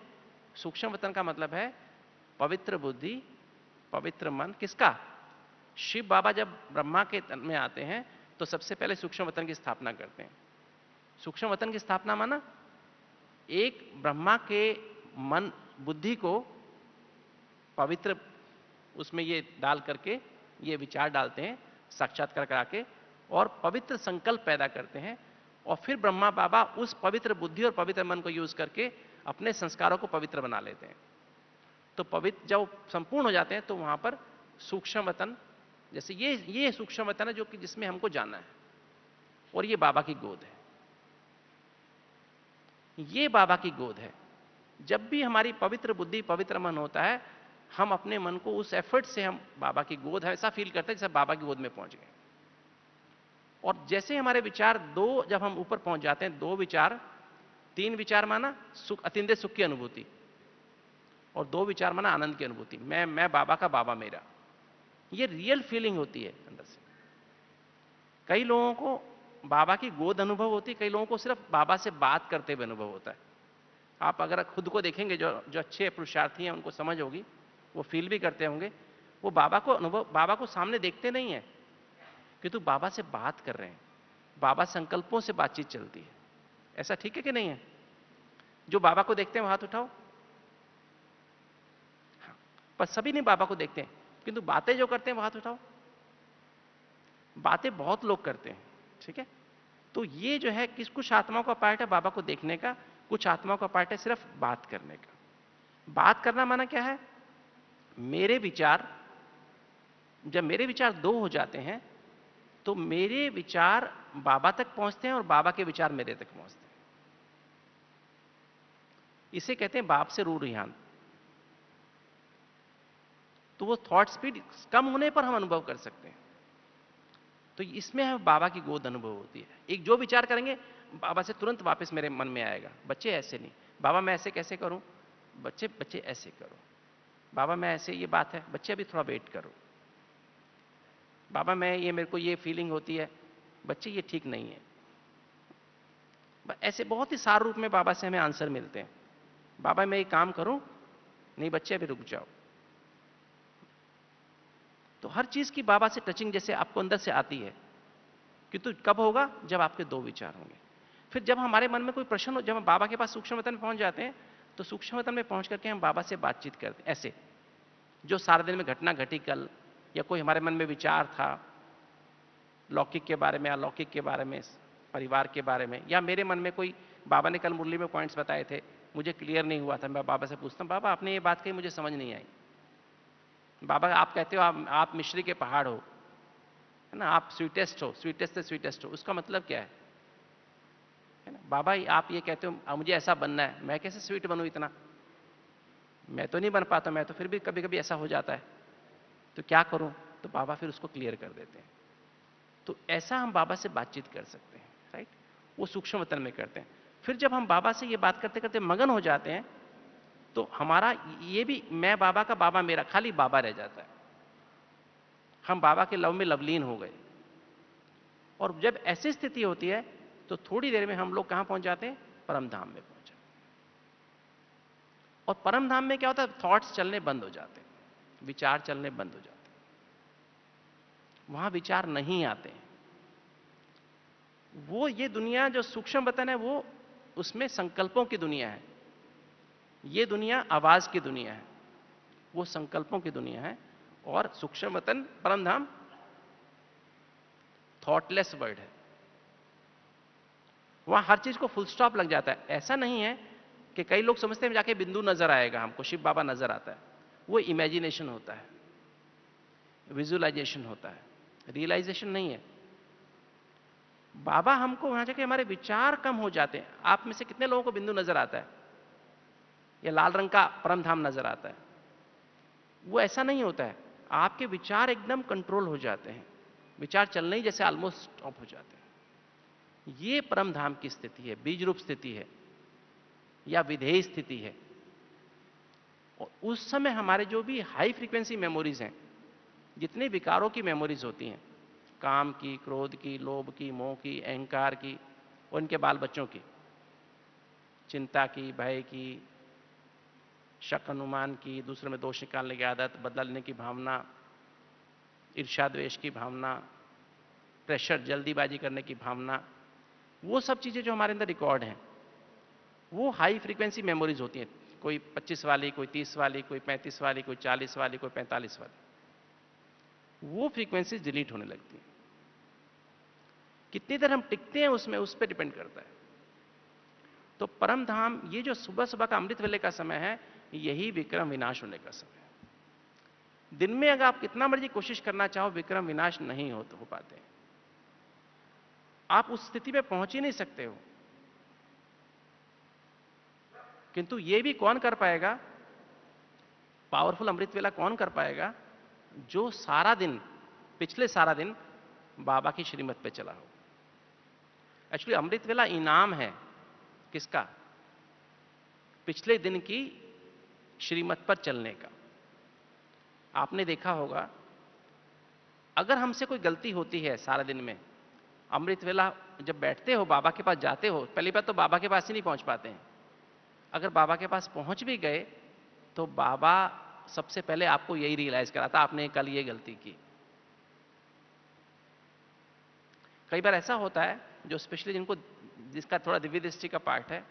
सूक्ष्म वतन का मतलब है पवित्र बुद्धि, पवित्र मन। किसका? शिव बाबा जब ब्रह्मा के तन में आते हैं तो सबसे पहले सूक्ष्म वतन की स्थापना करते हैं। सूक्ष्म वतन की स्थापना माना एक ब्रह्मा के मन बुद्धि को पवित्र उसमें ये डाल करके, ये विचार डालते हैं साक्षात्कार करा के, और पवित्र संकल्प पैदा करते हैं। और फिर ब्रह्मा बाबा उस पवित्र बुद्धि और पवित्र मन को यूज करके अपने संस्कारों को पवित्र बना लेते हैं। तो पवित्र जब संपूर्ण हो जाते हैं तो वहां पर सूक्ष्म वतन, जैसे ये सूक्ष्म वतन है जो कि जिसमें हमको जाना है, और ये बाबा की गोद है। ये बाबा की गोद है। जब भी हमारी पवित्र बुद्धि, पवित्र मन होता है, हम अपने मन को उस एफर्ट से हम बाबा की गोद है ऐसा फील करते हैं जैसे बाबा की गोद में पहुंच गए। और जैसे हमारे विचार दो, जब हम ऊपर पहुंच जाते हैं, 2 विचार, 3 विचार माना सुख, अतिंद्रिय सुख की अनुभूति, और 2 विचार माना आनंद की अनुभूति। मैं बाबा का, बाबा मेरा। ये रियल फीलिंग होती है अंदर से। कई लोगों को बाबा की गोद अनुभव होती है, कई लोगों को सिर्फ बाबा से बात करते हुए अनुभव होता है। आप अगर खुद को देखेंगे, जो अच्छे पुरुषार्थी हैं उनको समझ होगी, वो फील भी करते होंगे, वो बाबा को अनुभव, बाबा को सामने देखते नहीं है किंतु बाबा से बात कर रहे हैं, बाबा संकल्पों से बातचीत चलती है। ऐसा ठीक है कि नहीं है? जो बाबा को देखते हैं वो हाथ उठाओ। हाँ, पर सभी नहीं बाबा को देखते हैं, किंतु बातें जो करते हैं वो हाथ उठाओ। बातें बहुत लोग करते हैं, ठीक है। तो ये जो है कि कुछ आत्माओं का पार्ट है बाबा को देखने का, कुछ आत्माओं का पार्ट है सिर्फ बात करने का। बात करना माना क्या है? मेरे विचार, जब मेरे विचार 2 हो जाते हैं तो मेरे विचार बाबा तक पहुंचते हैं और बाबा के विचार मेरे तक पहुंचते हैं। इसे कहते हैं बाप से रू रिहान। तो वो थॉट स्पीड कम होने पर हम अनुभव कर सकते हैं। तो इसमें हमें बाबा की गोद अनुभव होती है। एक जो विचार करेंगे बाबा से तुरंत वापस मेरे मन में आएगा। बच्चे ऐसे नहीं, बाबा मैं ऐसे कैसे करूं? बच्चे ऐसे करो। बाबा मैं ऐसे, ये बात है, बच्चे अभी थोड़ा वेट करो। बाबा मैं, ये मेरे को ये फीलिंग होती है, बच्चे ये ठीक नहीं है। ऐसे बहुत ही सार रूप में बाबा से हमें आंसर मिलते हैं। बाबा मैं ये काम करूं? नहीं बच्चे अभी रुक जाओ। तो हर चीज की बाबा से टचिंग जैसे आपको अंदर से आती है, किंतु कब होगा? जब आपके 2 विचार होंगे। फिर जब हमारे मन में कोई प्रश्न हो, जब हम बाबा के पास सूक्ष्म वतन में पहुंच जाते हैं, तो सूक्ष्म वतन में पहुंच करके हम बाबा से बातचीत करते हैं। ऐसे जो सारे दिन में घटना घटी कल, या कोई हमारे मन में विचार था लौकिक के बारे में, अलौकिक के बारे में, परिवार के बारे में, या मेरे मन में कोई, बाबा ने कल मुरली में पॉइंट्स बताए थे, मुझे क्लियर नहीं हुआ था, मैं बाबा से पूछता हूं बाबा आपने ये बात कही मुझे समझ नहीं आई। बाबा आप कहते हो आप मिश्री के पहाड़ हो, है ना, आप स्वीटेस्ट हो, स्वीटेस्ट से स्वीटेस्ट हो, उसका मतलब क्या है ना? बाबा आप ये कहते हो मुझे ऐसा बनना है, मैं कैसे स्वीट बनूं इतना? मैं तो नहीं बन पाता, मैं तो फिर भी कभी कभी ऐसा हो जाता है, तो क्या करूं? तो बाबा फिर उसको क्लियर कर देते हैं। तो ऐसा हम बाबा से बातचीत कर सकते हैं, राइट? वो सूक्ष्म वतन में करते हैं। फिर जब हम बाबा से ये बात करते करते मगन हो जाते हैं, तो हमारा ये भी मैं बाबा का, बाबा मेरा, खाली बाबा रह जाता है। हम बाबा के लव में लवलीन हो गए। और जब ऐसी स्थिति होती है तो थोड़ी देर में हम लोग कहां पहुंच जाते हैं? परम धाम में पहुंच जाते हैं। और परम धाम में क्या होता है? थॉट्स चलने बंद हो जाते हैं, विचार चलने बंद हो जाते हैं, वहां विचार नहीं आते हैं। वो ये दुनिया जो सूक्ष्म वतन है, वो उसमें संकल्पों की दुनिया है। ये दुनिया आवाज की दुनिया है, वो संकल्पों की दुनिया है। और सूक्ष्म वतन, परम धाम, थॉटलेस वर्ल्ड है। वहां हर चीज को फुल स्टॉप लग जाता है। ऐसा नहीं है कि कई लोग समझते हैं जाके बिंदु नजर आएगा हमको, शिव बाबा नजर आता है। वो इमेजिनेशन होता है, विजुअलाइजेशन होता है, रियलाइजेशन नहीं है। बाबा हमको वहां जाके, हमारे विचार कम हो जाते हैं। आप में से कितने लोगों को बिंदु नजर आता है या लाल रंग का परम धाम नजर आता है? वो ऐसा नहीं होता है। आपके विचार एकदम कंट्रोल हो जाते हैं, विचार चलने ही जैसे ऑलमोस्ट स्टॉप हो जाते हैं। ये परम धाम की स्थिति है, बीज रूप स्थिति है या विधेय स्थिति है। और उस समय हमारे जो भी हाई फ्रीक्वेंसी मेमोरीज हैं जितने विकारों की मेमोरीज होती हैं, काम की, क्रोध की, लोभ की, मोह की, अहंकार की, और उनके बाल बच्चों की, चिंता की, भय की, शक अनुमान की, दूसरे में दोष निकालने की आदत, बदला लेने की भावना, ईर्ष्या द्वेष की भावना, प्रेशर, जल्दीबाजी करने की भावना, वो सब चीजें जो हमारे अंदर रिकॉर्ड हैं, वो हाई फ्रीक्वेंसी मेमोरीज होती हैं। कोई 25 वाली, कोई 30 वाली, कोई 35 वाली, कोई 40 वाली, कोई 45 वाली, वो फ्रीक्वेंसी डिलीट होने लगती हैं। कितनी देर हम टिकते हैं उसमें, उस पर डिपेंड करता है। तो परम धाम, ये जो सुबह सुबह का अमृत वेले का समय है, यही विक्रम विनाश होने का समय है। दिन में अगर आप कितना मर्जी कोशिश करना चाहो, विक्रम विनाश नहीं हो पाते, आप उस स्थिति में पहुंच ही नहीं सकते हो। किंतु ये भी कौन कर पाएगा, पावरफुल अमृत वेला कौन कर पाएगा, जो सारा दिन, पिछले सारा दिन बाबा की श्रीमत पे चला हो। एक्चुअली अमृत वेला इनाम है किसका, पिछले दिन की श्रीमत पर चलने का। आपने देखा होगा, अगर हमसे कोई गलती होती है सारा दिन में, अमृत वेला जब बैठते हो, बाबा के पास जाते हो, पहली बात तो बाबा के पास ही नहीं पहुंच पाते हैं। अगर बाबा के पास पहुंच भी गए तो बाबा सबसे पहले आपको यही रियलाइज कराता, आपने कल ये गलती की। कई बार ऐसा होता है, जो स्पेशली जिसका थोड़ा दिव्य दृष्टि का पार्ट है,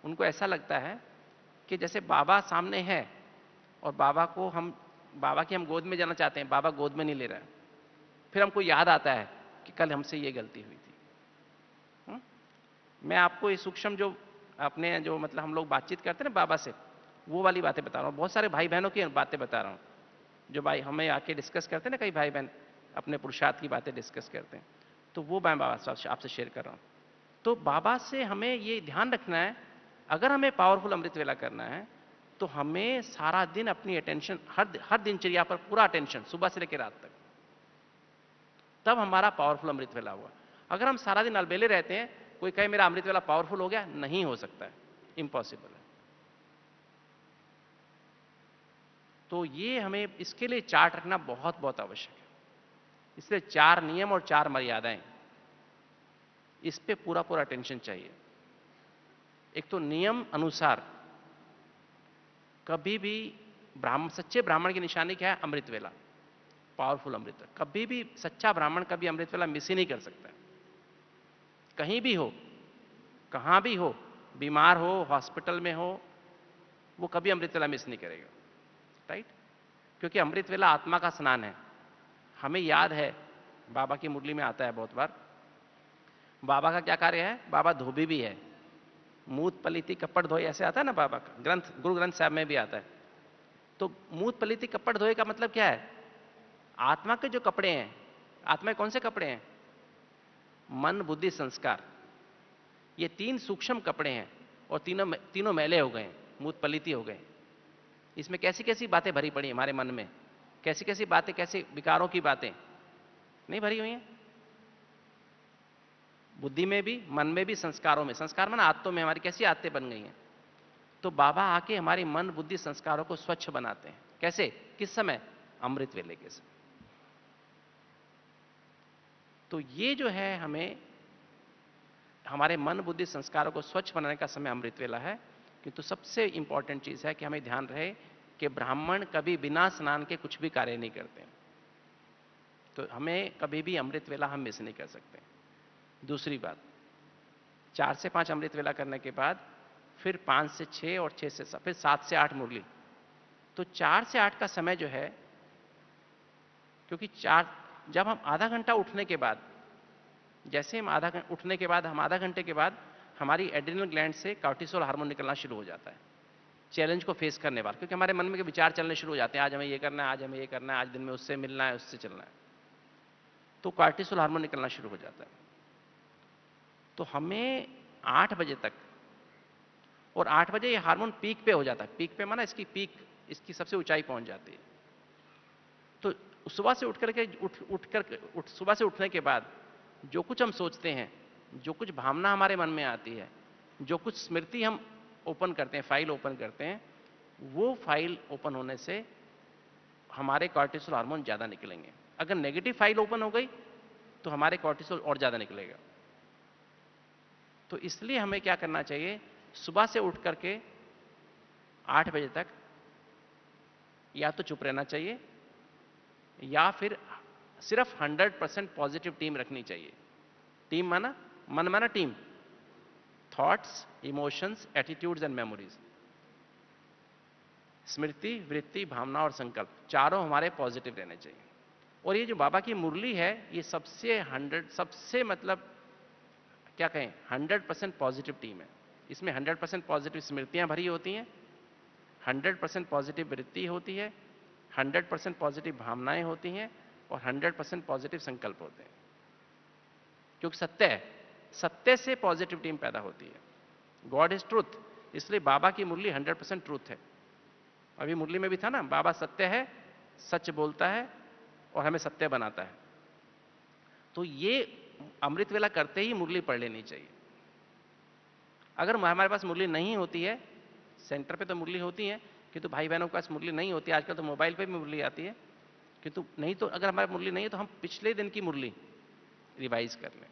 उनको ऐसा लगता है कि जैसे बाबा सामने है और बाबा की हम गोद में जाना चाहते हैं, बाबा गोद में नहीं ले रहे हैं। फिर हमको याद आता है कि कल हमसे ये गलती हुई थी। मैं आपको ये सूक्ष्म जो अपने जो मतलब हम लोग बातचीत करते हैं ना बाबा से, वो वाली बातें बता रहा हूँ। बहुत सारे भाई बहनों की बातें बता रहा हूँ, जो भाई हमें आके डिस्कस करते हैं ना, कई भाई बहन अपने पुरुषार्थ की बातें डिस्कस करते हैं, तो वो मैं बाबा से आपसे शेयर कर रहा हूँ। तो बाबा से हमें ये ध्यान रखना है, अगर हमें पावरफुल अमृत वेला करना है तो हमें सारा दिन अपनी अटेंशन, हर दिनचर्या पर पूरा अटेंशन, सुबह से लेकर रात तक, तब हमारा पावरफुल अमृत वेला हुआ। अगर हम सारा दिन अलबेले रहते हैं, कोई कहे मेरा अमृत वेला पावरफुल हो गया, नहीं हो सकता है, इम्पॉसिबल है। तो ये हमें इसके लिए चार्ट रखना बहुत बहुत आवश्यक है। इसलिए 4 नियम और 4 मर्यादाएं, इस पे पूरा पूरा अटेंशन चाहिए। एक तो नियम अनुसार कभी भी सच्चे ब्राह्मण की निशानी क्या है, अमृत वेला, पावरफुल अमृत। कभी भी सच्चा ब्राह्मण कभी अमृत वेला मिस ही नहीं कर सकता। कहीं भी हो, कहां भी हो, बीमार हो, हॉस्पिटल में हो, वो कभी अमृत वेला मिस नहीं करेगा, राइट? क्योंकि अमृत वेला आत्मा का स्नान है। हमें याद है, बाबा की मुरली में आता है बहुत बार, बाबा का क्या कार्य है, बाबा धोबी भी है, मूत पलीति कपड़ धोए, ऐसे आता है ना बाबा का ग्रंथ, गुरु ग्रंथ साहब में भी आता है। तो मूत पलीति कपड़ धोए का मतलब क्या है, आत्मा के जो कपड़े हैं, आत्मा के कौन से कपड़े हैं, मन बुद्धि संस्कार, ये 3 सूक्ष्म कपड़े हैं, और तीनों मैले हो गए, मूत पलीति हो गए। इसमें कैसी कैसी बातें भरी पड़ी हमारे मन में, कैसी कैसी बातें, कैसे विकारों की बातें नहीं भरी हुई हैं, बुद्धि में भी, मन में भी, संस्कारों में। संस्कार माना आदतों में हमारी कैसी आदतें बन गई हैं। तो बाबा आके हमारे मन बुद्धि संस्कारों को स्वच्छ बनाते हैं। कैसे, किस समय, अमृत वेले के समय। तो ये जो है, हमें हमारे मन बुद्धि संस्कारों को स्वच्छ बनाने का समय अमृत वेला है। किंतु सबसे इंपॉर्टेंट चीज है कि हमें ध्यान रहे कि ब्राह्मण कभी बिना स्नान के कुछ भी कार्य नहीं करते, तो हमें कभी भी अमृत वेला हम मिस नहीं कर सकते। दूसरी बात, 4 से 5 अमृत वेला करने के बाद फिर 5 से 6 और 6 से 7, फिर 7 से 8 मुरली। तो 4 से 8 का समय जो है, क्योंकि जब हम आधा घंटा उठने के बाद, जैसे हम उठने के बाद, हम आधा घंटे के बाद हमारी एड्रिनल ग्लैंड से कॉर्टिसोल हार्मोन निकलना शुरू हो जाता है, चैलेंज को फेस करने वाला। क्योंकि हमारे मन में विचार चलने शुरू हो जाते हैं, आज हमें ये करना है, आज हमें ये करना है, आज दिन में उससे मिलना है, उससे चलना है, तो कॉर्टिसोल हार्मोन निकलना शुरू हो जाता है। तो हमें 8 बजे तक, और 8 बजे ये हार्मोन पीक पे हो जाता है। पीक पे माना इसकी पीक, इसकी सबसे ऊंचाई पहुंच जाती है। तो सुबह से सुबह से उठने के बाद जो कुछ हम सोचते हैं, जो कुछ भावना हमारे मन में आती है, जो कुछ स्मृति हम ओपन करते हैं, फाइल ओपन करते हैं, वो फाइल ओपन होने से हमारे कॉर्टिसोल हार्मोन ज़्यादा निकलेंगे। अगर नेगेटिव फाइल ओपन हो गई तो हमारे कॉर्टिसोल और ज़्यादा निकलेगा। तो इसलिए हमें क्या करना चाहिए, सुबह से उठ करके 8 बजे तक या तो चुप रहना चाहिए या फिर सिर्फ 100% पॉजिटिव टीम रखनी चाहिए। टीम माना, मन माना team, thoughts, emotions, attitudes and memories. स्मृति, वृत्ति, भावना और संकल्प, चारों हमारे पॉजिटिव रहने चाहिए। और ये जो बाबा की मुरली है, ये सबसे मतलब क्या कहें, 100% पॉजिटिव टीम है। इसमें 100% पॉजिटिव स्मृतियां भरी होती हैं, 100% पॉजिटिव वृत्ति होती है, 100% पॉजिटिव भावनाएं होती हैं और 100% पॉजिटिव संकल्प होते हैं। क्योंकि सत्य है, सत्य से पॉजिटिव टीम पैदा होती है। गॉड इज ट्रूथ, इसलिए बाबा की मुरली 100% ट्रूथ है। अभी मुरली में भी था ना, बाबा सत्य है, सच बोलता है और हमें सत्य बनाता है। तो ये अमृत वेला करते ही मुरली पढ़ लेनी चाहिए। अगर हमारे पास मुरली नहीं होती है, सेंटर पे तो मुरली होती है, किंतु भाई बहनों के पास मुरली नहीं होती, आजकल तो मोबाइल पे भी मुरली आती है, किंतु नहीं तो अगर हमारे मुरली नहीं है तो हम पिछले दिन की मुरली रिवाइज कर लें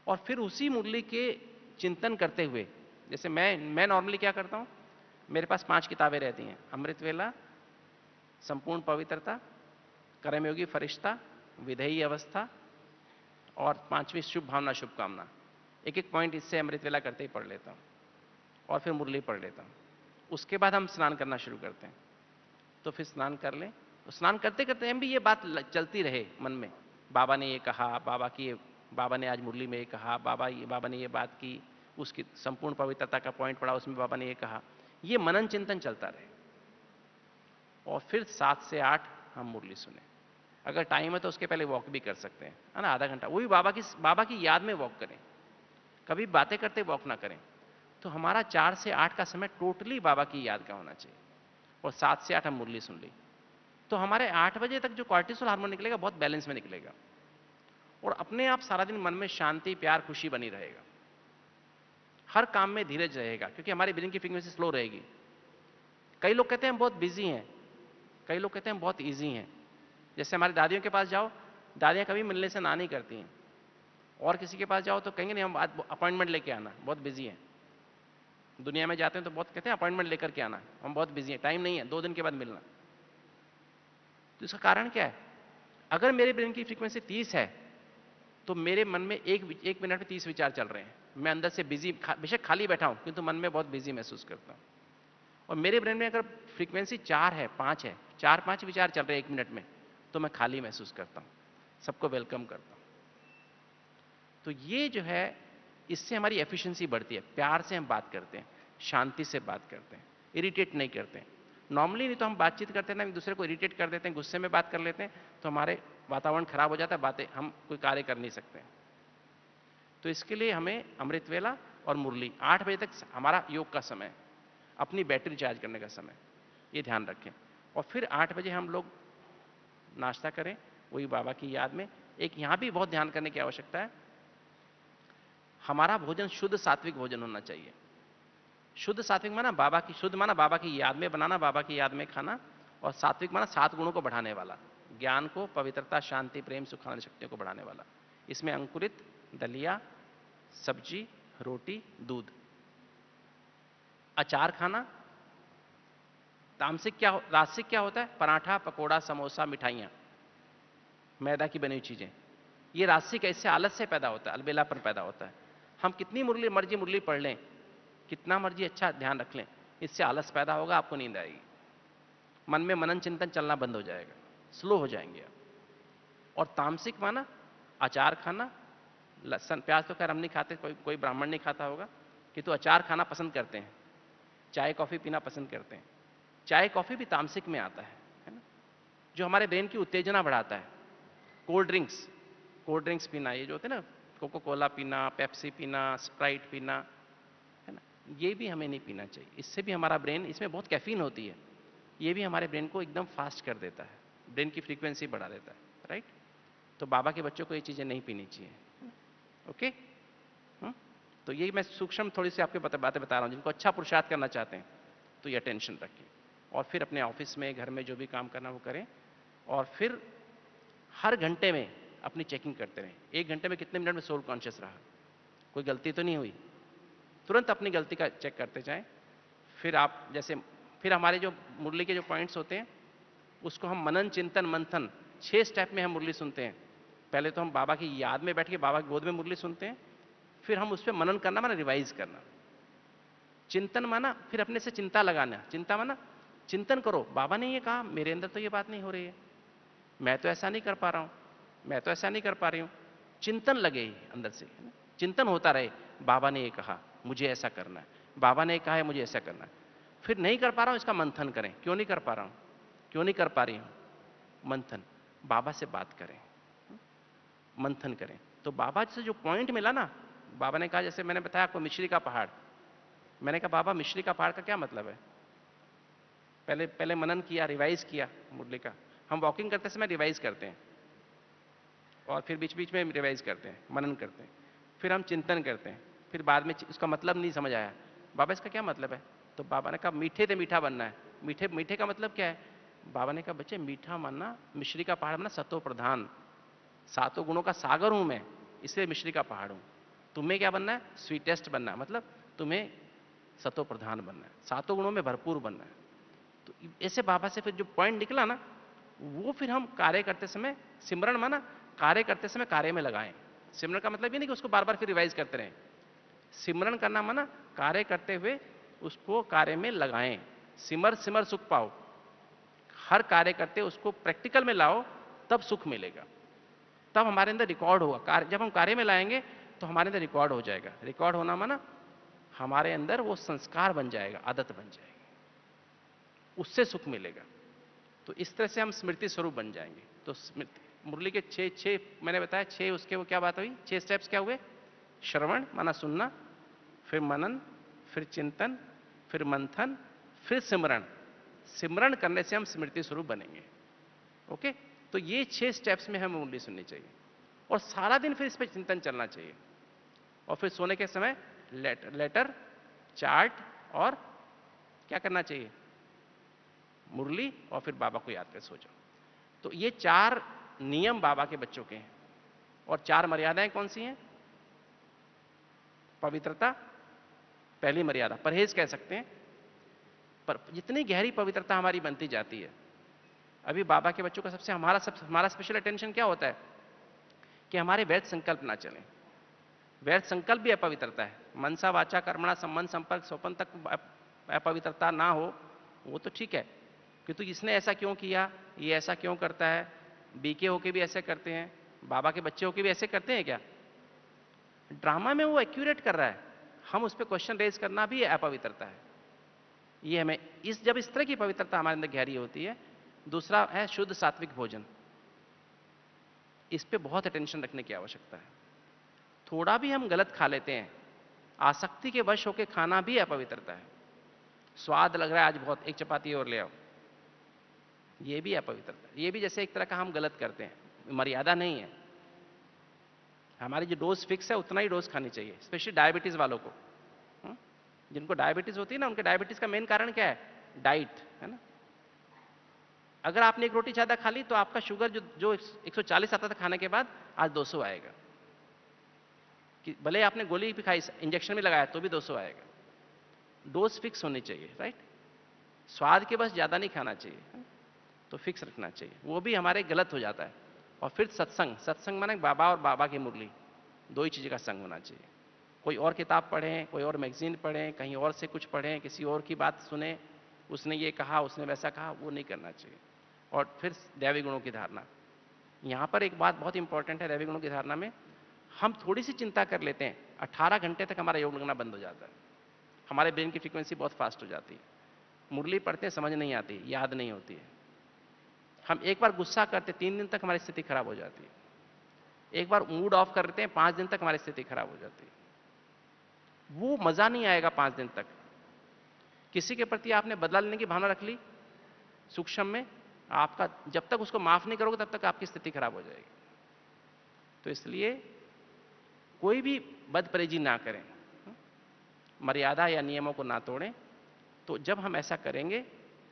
और फिर उसी मुरली के चिंतन करते हुए, जैसे मैं नॉर्मली क्या करता हूं, मेरे पास 5 किताबें रहती हैं, अमृत वेला, संपूर्ण पवित्रता, कर्मयोगी फरिश्ता, विधेयी अवस्था और 5वीं शुभ भावना शुभकामना। एक एक पॉइंट इससे अमृत वेला करते ही पढ़ लेता हूं और फिर मुरली पढ़ लेता हूं। उसके बाद हम स्नान करना शुरू करते हैं। तो फिर स्नान कर लें, तो स्नान करते करते हम भी ये बात चलती रहे मन में, बाबा ने ये कहा, बाबा ने आज मुरली में ये कहा, बाबा ने ये बात की, उसकी संपूर्ण पवित्रता का पॉइंट पढ़ा, उसमें बाबा ने ये कहा, ये मनन चिंतन चलता रहे। और फिर 7 से 8 हम मुरली सुने। अगर टाइम है तो उसके पहले वॉक भी कर सकते हैं, है ना, आधा घंटा, वो भी बाबा की याद में वॉक करें, कभी बातें करते वॉक ना करें। तो हमारा 4 से 8 का समय टोटली बाबा की याद का होना चाहिए और 7 से 8 हम मुरली सुन ली। तो हमारे 8 बजे तक जो कॉर्टिसोल हार्मोन निकलेगा बहुत बैलेंस में निकलेगा और अपने आप सारा दिन मन में शांति, प्यार, खुशी बनी रहेगा। हर काम में धीरज रहेगा क्योंकि हमारी ब्रेन की फ्रीक्वेंसी स्लो रहेगी। कई लोग कहते हैं हम बहुत बिजी हैं, कई लोग कहते हैं हम बहुत ईजी हैं। जैसे हमारी दादियों के पास जाओ, दादियां कभी मिलने से ना नहीं करती हैं, और किसी के पास जाओ तो कहेंगे नहीं हम अपॉइंटमेंट लेके आना, बहुत बिजी हैं। दुनिया में जाते हैं तो बहुत कहते हैं अपॉइंटमेंट लेकर के आना, हम बहुत बिजी हैं, टाइम नहीं है, 2 दिन के बाद मिलना। तो इसका कारण क्या है, अगर मेरे ब्रेन की फ्रीक्वेंसी 30 है तो मेरे मन में एक मिनट में 30 विचार चल रहे हैं। मैं अंदर से बिजी, बेशक खाली बैठा हूं किंतु मन में बहुत बिजी महसूस करता हूं। और मेरे ब्रेन में अगर फ्रीक्वेंसी 4 है, 5 है, 4-5 विचार चल रहे हैं 1 मिनट में, तो मैं खाली महसूस करता हूं, सबको वेलकम करता हूं। तो ये जो है, इससे हमारी एफिशिएंसी बढ़ती है। प्यार से हम बात करते हैं, शांति से बात करते हैं, इरिटेट नहीं करते हैं। नॉर्मली नहीं तो हम बातचीत करते हैं ना, एक दूसरे को इरिटेट कर देते हैं, गुस्से में बात कर लेते हैं, तो हमारे वातावरण खराब हो जाता है, बातें हम कोई कार्य कर नहीं सकते हैं। तो इसके लिए हमें अमृत वेला और मुरली 8 बजे तक हमारा योग का समय, अपनी बैटरी चार्ज करने का समय, ये ध्यान रखें। और फिर 8 बजे हम लोग नाश्ता करें, वही बाबा की याद में। एक यहां भी बहुत ध्यान करने की आवश्यकता है, हमारा भोजन शुद्ध सात्विक भोजन होना चाहिए। शुद्ध सात्विक माना बाबा की, शुद्ध माना बाबा की याद में बनाना, बाबा की याद में खाना, और सात्विक माना 7 गुणों को बढ़ाने वाला, ज्ञान को, पवित्रता, शांति, प्रेम, सुख आदि शक्तियों को बढ़ाने वाला। इसमें अंकुरित, दलिया, सब्जी, रोटी, दूध। अचार खाना। तामसिक क्या, रासिक क्या होता है, पराठा, पकोड़ा, समोसा, मिठाइयां, मैदा की बनी हुई चीजें। ये रासिक, इससे आलस्य पैदा होता है, अलबेलापन पैदा होता है। हम कितनी मर्जी मुरली पढ़ लें, कितना मर्जी अच्छा ध्यान रख लें, इससे आलस पैदा होगा, आपको नींद आएगी, मन में मनन चिंतन चलना बंद हो जाएगा, स्लो हो जाएंगे आप। और तामसिक माना अचार खाना, लहसुन प्याज तो खैर हम नहीं खाते, कोई ब्राह्मण नहीं खाता होगा, किंतु अचार खाना पसंद करते हैं, चाय कॉफी पीना पसंद करते हैं। चाय कॉफी भी तामसिक में आता है ना, जो हमारे ब्रेन की उत्तेजना बढ़ाता है। कोल्ड ड्रिंक्स पीना, ये जो होते हैं ना, कोको कोला पीना, पेप्सी पीना, स्प्राइट पीना, है ना, ये भी हमें नहीं पीना चाहिए। इससे भी हमारा ब्रेन, इसमें बहुत कैफीन होती है, ये भी हमारे ब्रेन को एकदम फास्ट कर देता है, ब्रेन की फ्रीक्वेंसी बढ़ा देता है, राइट। तो बाबा के बच्चों को ये चीजें नहीं पीनी चाहिए, ओके। तो यही मैं सूक्ष्म थोड़ी सी आपके बातें बता रहा हूं, जिनको अच्छा पुरुषार्थ करना चाहते हैं तो ये अटेंशन रखें। और फिर अपने ऑफिस में, घर में जो भी काम करना वो करें, और फिर हर घंटे में अपनी चेकिंग करते रहें। 1 घंटे में कितने मिनट में सोल कॉन्शियस रहा, कोई गलती तो नहीं हुई, तुरंत अपनी गलती का चेक करते जाएं। फिर आप जैसे, फिर हमारे जो मुरली के जो पॉइंट्स होते हैं उसको हम मनन, चिंतन, मंथन 6 स्टेप में हम मुरली सुनते हैं। पहले तो हम बाबा की याद में बैठ के बाबा की गोद में मुरली सुनते हैं, फिर हम उस पर मनन करना माना रिवाइज करना, चिंतन माना फिर अपने से चिंता लगाना, चिंता माना चिंतन करो, बाबा ने ये कहा, मेरे अंदर तो ये बात नहीं हो रही है, मैं तो ऐसा नहीं कर पा रहा हूं, मैं तो ऐसा नहीं कर पा रही हूं। चिंतन लगे अंदर से, चिंतन होता रहे, बाबा ने ये कहा मुझे ऐसा करना है, बाबा ने कहा है मुझे ऐसा करना है। फिर नहीं कर पा रहा हूं, इसका मंथन करें, क्यों नहीं कर पा रहा हूं, क्यों नहीं कर पा रही हूं, मंथन, बाबा से बात करें, मंथन करें। तो बाबा से जो पॉइंट मिला ना, बाबा ने कहा, जैसे मैंने बताया आपको मिश्री का पहाड़, मैंने कहा बाबा मिश्री का पहाड़ का क्या मतलब है, पहले पहले मनन किया, रिवाइज किया मुरली का। हम वॉकिंग करते समय रिवाइज करते हैं और फिर बीच बीच में रिवाइज करते हैं, मनन करते हैं, फिर हम चिंतन करते हैं, फिर बाद में उसका मतलब नहीं समझ आया, बाबा इसका क्या मतलब है, तो बाबा ने कहा मीठे से मीठा बनना है। मीठे मीठे का मतलब क्या है, बाबा ने कहा बच्चे मीठा मानना, मिश्री का पहाड़ मानना सतो प्रधान, 7 गुणों का सागर हूं मैं, इसलिए मिश्री का पहाड़ हूं। तुम्हें क्या बनना है, स्वीटेस्ट बनना है, मतलब तुम्हें सतो प्रधान बनना है, 7 गुणों में भरपूर बनना है। तो ऐसे बाबा से फिर जो पॉइंट निकला ना, वो फिर हम कार्य करते समय, सिमरन माना कार्य करते समय कार्य में लगाएं। सिमरन का मतलब ये नहीं कि उसको बार बार फिर रिवाइज करते रहें, सिमरन करना माना कार्य करते हुए उसको कार्य में लगाएं। सिमर सिमर सुख पाओ, हर कार्य करते उसको प्रैक्टिकल में लाओ, तब सुख मिलेगा, तब हमारे अंदर रिकॉर्ड होगा। जब हम कार्य में लाएंगे तो हमारे अंदर रिकॉर्ड हो जाएगा। रिकॉर्ड होना माना हमारे अंदर वो संस्कार बन जाएगा, आदत बन जाएगी, उससे सुख मिलेगा। तो इस तरह से हम स्मृति स्वरूप बन जाएंगे। तो स्मृति मुरली के 6 मैंने बताया, 6 उसके वो क्या बात हुई, 6 स्टेप्स क्या हुए, श्रवण माना सुनना, फिर मनन, फिर चिंतन, फिर मंथन, फिर सिमरण। सिमरण करने से हम स्मृति स्वरूप बनेंगे। ओके, तो ये 6 स्टेप्स में हमें मुरली सुननी चाहिए और सारा दिन फिर इस पर चिंतन चलना चाहिए। और फिर सोने के समय लेटर, चार्ट और क्या करना चाहिए, मुरली, और फिर बाबा को याद कर सो जाओ। तो ये 4 नियम बाबा के बच्चों के हैं। और 4 मर्यादाएं कौन सी हैं, पवित्रता पहली मर्यादा, परहेज कह सकते हैं, पर जितनी गहरी पवित्रता हमारी बनती जाती है, अभी बाबा के बच्चों का हमारा स्पेशल अटेंशन क्या होता है कि हमारे व्यर्थ संकल्प ना चलें। व्यर्थ संकल्प भी अपवित्रता है, मनसा वाचा कर्मणा संबंध संपर्क स्वपन तक अपवित्रता ना हो वो तो ठीक है, किंतु इसने ऐसा क्यों किया, ये ऐसा क्यों करता है, बीके होके भी ऐसे करते हैं, बाबा के बच्चे होके भी ऐसे करते हैं क्या, ड्रामा में वो एक्यूरेट कर रहा है, हम उस पर क्वेश्चन रेज करना भी अपवित्रता है। ये हमें जब इस तरह की पवित्रता हमारे अंदर गहरी होती है। दूसरा है शुद्ध सात्विक भोजन, इस पे बहुत अटेंशन रखने की आवश्यकता है। थोड़ा भी हम गलत खा लेते हैं, आसक्ति के वश होकर खाना भी अपवित्रता है। स्वाद लग रहा है आज बहुत, एक चपाती और ले आओ, ये भी अपवित्रता, ये भी जैसे एक तरह का हम गलत करते हैं, मर्यादा नहीं है। हमारी जो डोज फिक्स है उतना ही डोज खानी चाहिए, स्पेशली डायबिटीज वालों को। जिनको डायबिटीज होती है ना, उनके डायबिटीज का मेन कारण क्या है, डाइट है ना। अगर आपने एक रोटी ज्यादा खा ली तो आपका शुगर जो 140 आता था खाने के बाद, आज 200 आएगा। कि भले आपने गोली भी खाई, इंजेक्शन भी लगाया, तो भी 200 आएगा। डोज फिक्स होनी चाहिए, राइट। स्वाद के बस ज्यादा नहीं खाना चाहिए, तो फिक्स रखना चाहिए, वो भी हमारे गलत हो जाता है। और फिर सत्संग, सत्संग माने बाबा और बाबा की मुरली, दो ही चीज़ का संग होना चाहिए। कोई और किताब पढ़ें, कोई और मैगजीन पढ़ें, कहीं और से कुछ पढ़ें, किसी और की बात सुने, उसने ये कहा, उसने वैसा कहा, वो नहीं करना चाहिए। और फिर दैवी गुणों की धारणा, यहाँ पर एक बात बहुत इंपॉर्टेंट है। दैवी गुणों की धारणा में हम थोड़ी सी चिंता कर लेते हैं, 18 घंटे तक हमारा योग लगना बंद हो जाता है, हमारे ब्रेन की फ्रीक्वेंसी बहुत फास्ट हो जाती है, मुरली पढ़ते हैं समझ नहीं आती, याद नहीं होती है। हम एक बार गुस्सा करते 3 दिन तक हमारी स्थिति खराब हो जाती है, एक बार मूड ऑफ करते हैं 5 दिन तक हमारी स्थिति खराब हो जाती है। वो मजा नहीं आएगा 5 दिन तक। किसी के प्रति आपने बदला लेने की भावना रख ली सूक्ष्म में, आपका जब तक उसको माफ नहीं करोगे तब तक आपकी स्थिति खराब हो जाएगी। तो इसलिए कोई भी बदपरेजी ना करें, मर्यादा या नियमों को ना तोड़ें। तो जब हम ऐसा करेंगे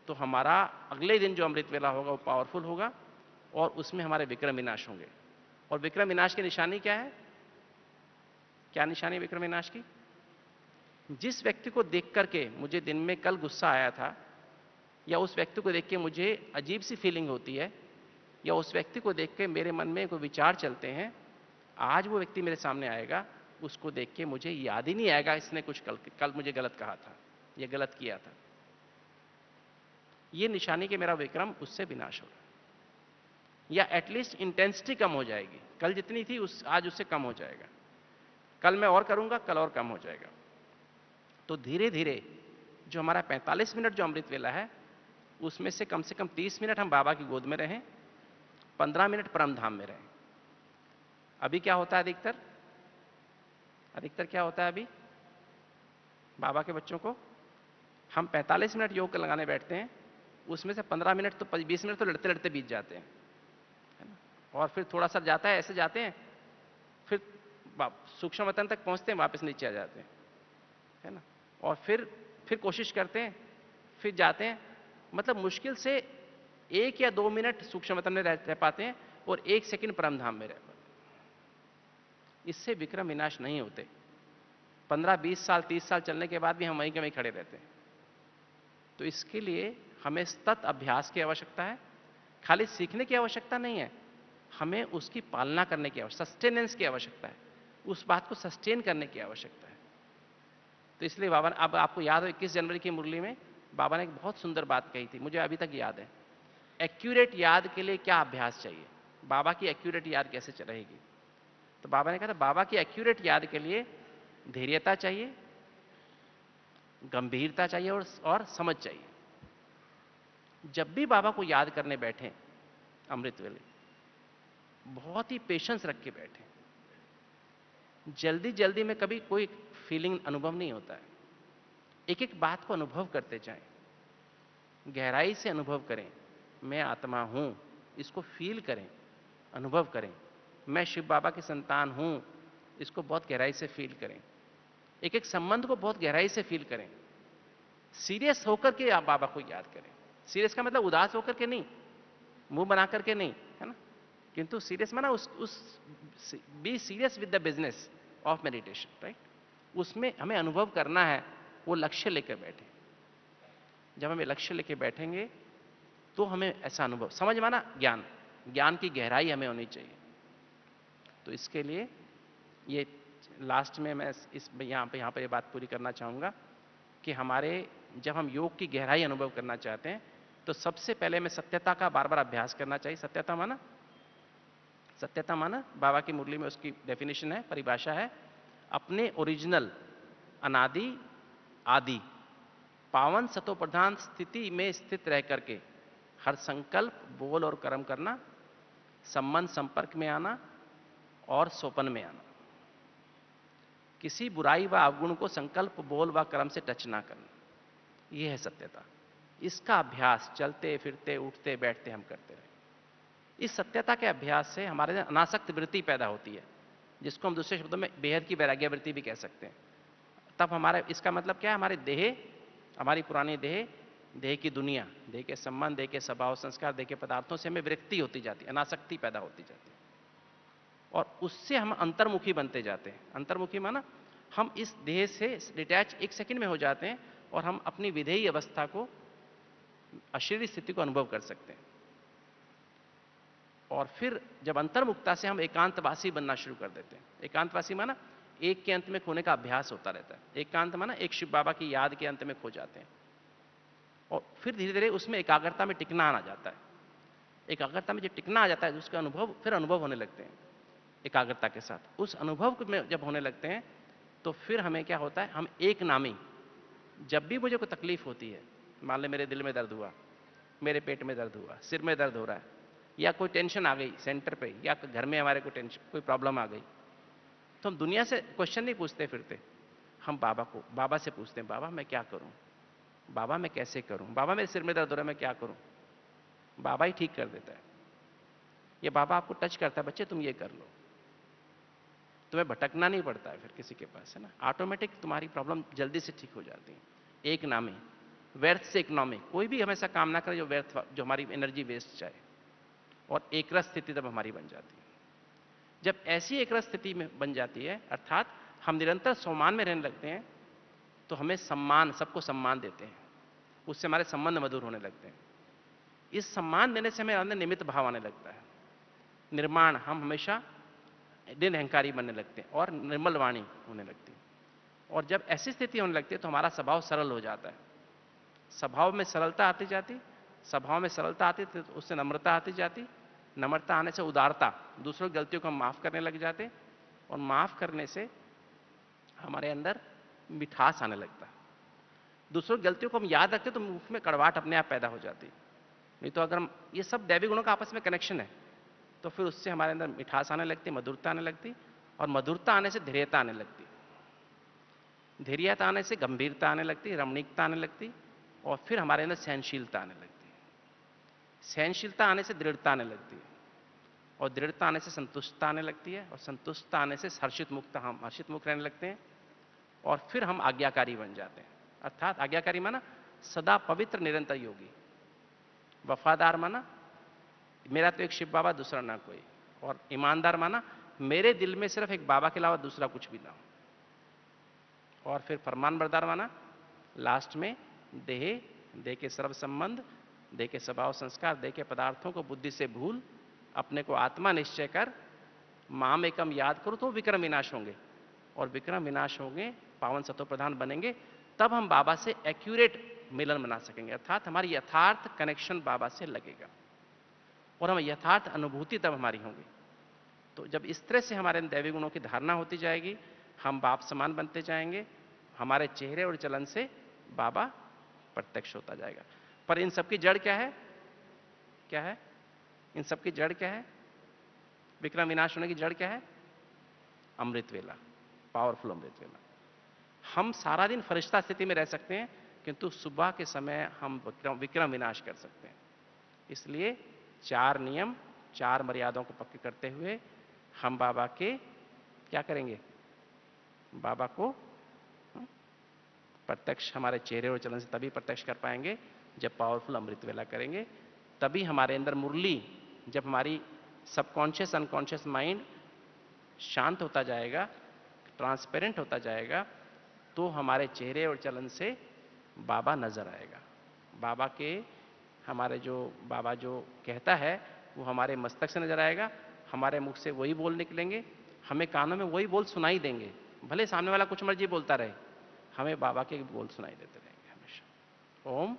तो हमारा अगले दिन जो अमृत वेला होगा वो पावरफुल होगा और उसमें हमारे विक्रम विनाश होंगे। और विक्रम विनाश की निशानी क्या है? क्या निशानी विक्रम विनाश की? जिस व्यक्ति को देख करके मुझे दिन में कल गुस्सा आया था, या उस व्यक्ति को देख के मुझे अजीब सी फीलिंग होती है, या उस व्यक्ति को देख के मेरे मन में कोई विचार चलते हैं, आज वो व्यक्ति मेरे सामने आएगा, उसको देख के मुझे याद ही नहीं आएगा इसने कुछ कल मुझे गलत कहा था या गलत किया था। ये निशानी कि मेरा विक्रम उससे विनाश होगा, या एटलीस्ट इंटेंसिटी कम हो जाएगी। कल जितनी थी आज उससे कम हो जाएगा। कल मैं और करूंगा, कल और कम हो जाएगा। तो धीरे धीरे जो हमारा 45 मिनट जो अमृत वेला है, उसमें से कम 30 मिनट हम बाबा की गोद में रहें, 15 मिनट परम धाम में रहें। अभी क्या होता है अधिकतर क्या होता है अभी बाबा के बच्चों को? हम 45 मिनट योग लगाने बैठते हैं, उसमें से 15 मिनट तो 20 मिनट तो लड़ते लड़ते बीत जाते हैं, है ना? और फिर थोड़ा सा जाता है, ऐसे जाते हैं, फिर सूक्ष्म वतन तक पहुंचते हैं, वापस नीचे आ जाते हैं, है ना? और फिर कोशिश करते हैं, फिर जाते हैं। मतलब मुश्किल से 1 या 2 मिनट सूक्ष्म वतन में रह पाते हैं और 1 सेकंड परम धाम में रह पाते हैं। इससे विक्रम विनाश नहीं होते। 15-20 साल 30 साल चलने के बाद भी हम वहीं के वहीं खड़े रहते हैं। तो इसके लिए हमें सतत अभ्यास की आवश्यकता है, खाली सीखने की आवश्यकता नहीं है, हमें उसकी पालना करने की आवश्यकता, सस्टेनेंस की आवश्यकता है, उस बात को सस्टेन करने की आवश्यकता है। तो इसलिए बाबा, अब आपको याद हो 21 जनवरी की मुरली में बाबा ने एक बहुत सुंदर बात कही थी, मुझे अभी तक याद है। एक्यूरेट याद के लिए क्या अभ्यास चाहिए? बाबा की एक्यूरेट याद कैसे रहेगी? तो बाबा ने कहा था, बाबा की एक्यूरेट याद के लिए धैर्यता चाहिए, गंभीरता चाहिए और समझ चाहिए। जब भी बाबा को याद करने बैठे अमृत वेले, बहुत ही पेशेंस रख के बैठे। जल्दी जल्दी में कभी कोई फीलिंग अनुभव नहीं होता है। एक एक बात को अनुभव करते जाएं, गहराई से अनुभव करें। मैं आत्मा हूं, इसको फील करें, अनुभव करें। मैं शिव बाबा की संतान हूं, इसको बहुत गहराई से फील करें। एक एक संबंध को बहुत गहराई से फील करें। सीरियस होकर के आप बाबा को याद करें। सीरियस का मतलब उदास होकर के नहीं, मुंह बना करके नहीं, है ना? किंतु सीरियस माना be serious with the business of meditation, right? उसमें हमें अनुभव करना है, वो लक्ष्य लेकर बैठे। जब हमें लक्ष्य लेकर बैठेंगे तो हमें ऐसा अनुभव, समझ माना ज्ञान की गहराई हमें होनी चाहिए। तो इसके लिए ये लास्ट में मैं यहाँ पे ये बात पूरी करना चाहूंगा कि जब हम योग की गहराई अनुभव करना चाहते हैं तो सबसे पहले हमें सत्यता का बार बार अभ्यास करना चाहिए। सत्यता माना बाबा की मुरली में उसकी डेफिनेशन है, परिभाषा है, अपने ओरिजिनल अनादि आदि पावन सतो प्रधान स्थिति में स्थित रह करके हर संकल्प, बोल और कर्म करना, संबंध संपर्क में आना और सोपन में आना। किसी बुराई व अवगुण को संकल्प, बोल व कर्म से टच ना करना, यह है सत्यता। इसका अभ्यास चलते फिरते उठते बैठते हम करते रहे। इस सत्यता के अभ्यास से हमारे अंदर अनासक्त वृत्ति पैदा होती है, जिसको हम दूसरे शब्दों में बेहद की वैराग्य वृत्ति भी कह सकते हैं। तब इसका मतलब क्या है? हमारी पुरानी देह की दुनिया, देह के संबंध, देह के स्वभाव संस्कार, देह के पदार्थों से हमें विरक्ति होती जाती है, अनासक्ति पैदा होती जाती है, और उससे हम अंतर्मुखी बनते जाते हैं। अंतर्मुखी माना हम इस देह से डिटैच 1 सेकंड में हो जाते हैं और हम अपनी विधेयी अवस्था को, अशरीरी स्थिति को अनुभव कर सकते हैं। और फिर जब अंतर्मुखता से हम एकांतवासी बनना शुरू कर देते हैं। एकांतवासी माना एक के अंत में खोने का अभ्यास होता रहता है। एकांत माना एक शिव बाबा की याद के अंत में खो जाते हैं, और फिर धीरे धीरे उसमें एकाग्रता में टिकना आ जाता है। एकाग्रता में जब टिकना आ जाता है, उसका अनुभव होने लगते हैं एकाग्रता के साथ। उस अनुभव में जब होने लगते हैं तो फिर हमें क्या होता है, हम एक नामी, जब भी मुझे कोई तकलीफ होती है, मान ले मेरे दिल में दर्द हुआ, मेरे पेट में दर्द हुआ, सिर में दर्द हो रहा है, या कोई टेंशन आ गई सेंटर पे, या घर में हमारे कोई प्रॉब्लम आ गई, तो हम दुनिया से क्वेश्चन नहीं पूछते फिरते, हम बाबा से पूछते हैं, बाबा मैं क्या करूं, बाबा मैं कैसे करूं, बाबा मेरे सिर में दर्द हो रहा है मैं क्या करूं। बाबा ही ठीक कर देता है। ये बाबा आपको टच करता है, बच्चे तुम ये कर लो, तुम्हें भटकना नहीं पड़ता है फिर किसी के पास, है ना? ऑटोमेटिक तुम्हारी प्रॉब्लम जल्दी से ठीक हो जाती है। एक नामी, व्यर्थ से इकोनॉमी, कोई भी हमेशा काम ना करे जो व्यर्थ, जो हमारी एनर्जी वेस्ट जाए, और एकरस स्थिति तब हमारी बन जाती है। जब ऐसी एकरस स्थिति में बन जाती है, अर्थात हम निरंतर सम्मान में रहने लगते हैं, तो हमें सम्मान, सबको सम्मान देते हैं, उससे हमारे संबंध मधुर होने लगते हैं। इस सम्मान देने से हमें अंदर निमित्त भाव आने लगता है, निर्माण, हम हमेशा निरहंकारी बनने लगते हैं और निर्मल वाणी होने लगती है। और जब ऐसी स्थिति होने लगती है तो हमारा स्वभाव सरल हो जाता है, स्वभाव में सरलता आती जाती, स्वभाव में सरलता आती तो उससे नम्रता आती जाती, नम्रता आने से उदारता, दूसरों की गलतियों को हम माफ करने लग जाते, और माफ करने से हमारे अंदर मिठास आने लगता है। दूसरों की गलतियों को हम याद रखते तो मुख में कड़वाहट अपने आप पैदा हो जाती। नहीं तो अगर हम, ये सब दैवी गुणों का आपस में कनेक्शन है, तो फिर उससे हमारे अंदर मिठास आने लगती, मधुरता आने लगती, और मधुरता आने से धैर्यता आने लगती, धैर्यता आने से गंभीरता आने लगती, रमणीकता आने लगती, और फिर हमारे अंदर सहनशीलता आने लगती है, सहनशीलता आने से दृढ़ता आने लगती है, और दृढ़ता आने से संतुष्टता आने लगती है, और संतुष्टता आने से हर्षित मुक्त, हम हर्षित मुक्त रहने लगते हैं, और फिर हम आज्ञाकारी बन जाते हैं। अर्थात आज्ञाकारी माना सदा पवित्र निरंतर योगी, वफादार माना मेरा तो एक शिव बाबा दूसरा ना कोई, और ईमानदार माना मेरे दिल में सिर्फ एक बाबा के अलावा दूसरा कुछ भी ना हो, और फिर फरमान बरदार माना लास्ट में देह के सर्व संबंध, देह के स्वभाव संस्कार, देह के पदार्थों को बुद्धि से भूल अपने को आत्मा निश्चय कर माम एकम याद करो तो विक्रम विनाश होंगे, और विक्रम विनाश होंगे, पावन सतो प्रधान बनेंगे, तब हम बाबा से एक्यूरेट मिलन बना सकेंगे, अर्थात हमारी यथार्थ कनेक्शन बाबा से लगेगा, और हम यथार्थ अनुभूति तब हमारी होगी। तो जब इस तरह से हमारे दैवी गुणों की धारणा होती जाएगी, हम बाप समान बनते जाएंगे, हमारे चेहरे और चलन से बाबा प्रत्यक्ष होता जाएगा। पर इन सबकी जड़ क्या है? क्या है इन सबकी जड़ क्या है? विक्रम विनाश होने की जड़ क्या है? अमृत वेला, पावरफुल अमृत वेला। हम सारा दिन फरिश्ता स्थिति में रह सकते हैं, किंतु सुबह के समय हम विक्रम विनाश कर सकते हैं। इसलिए 4 नियम, 4 मर्यादाओं को पक्के करते हुए हम बाबा के क्या करेंगे? बाबा को प्रत्यक्ष हमारे चेहरे और चलन से तभी प्रत्यक्ष कर पाएंगे जब पावरफुल अमृत वेला करेंगे। तभी हमारे अंदर मुरली, जब हमारी सबकॉन्शियस अनकॉन्शियस माइंड शांत होता जाएगा, ट्रांसपेरेंट होता जाएगा, तो हमारे चेहरे और चलन से बाबा नजर आएगा। बाबा के, हमारे जो बाबा जो कहता है वो हमारे मस्तक से नजर आएगा, हमारे मुख से वही बोल निकलेंगे, हमें कानों में वही बोल सुनाई देंगे, भले सामने वाला कुछ मर्जी बोलता रहे, हमें बाबा के बोल सुनाई देते रहेंगे हमेशा। ओम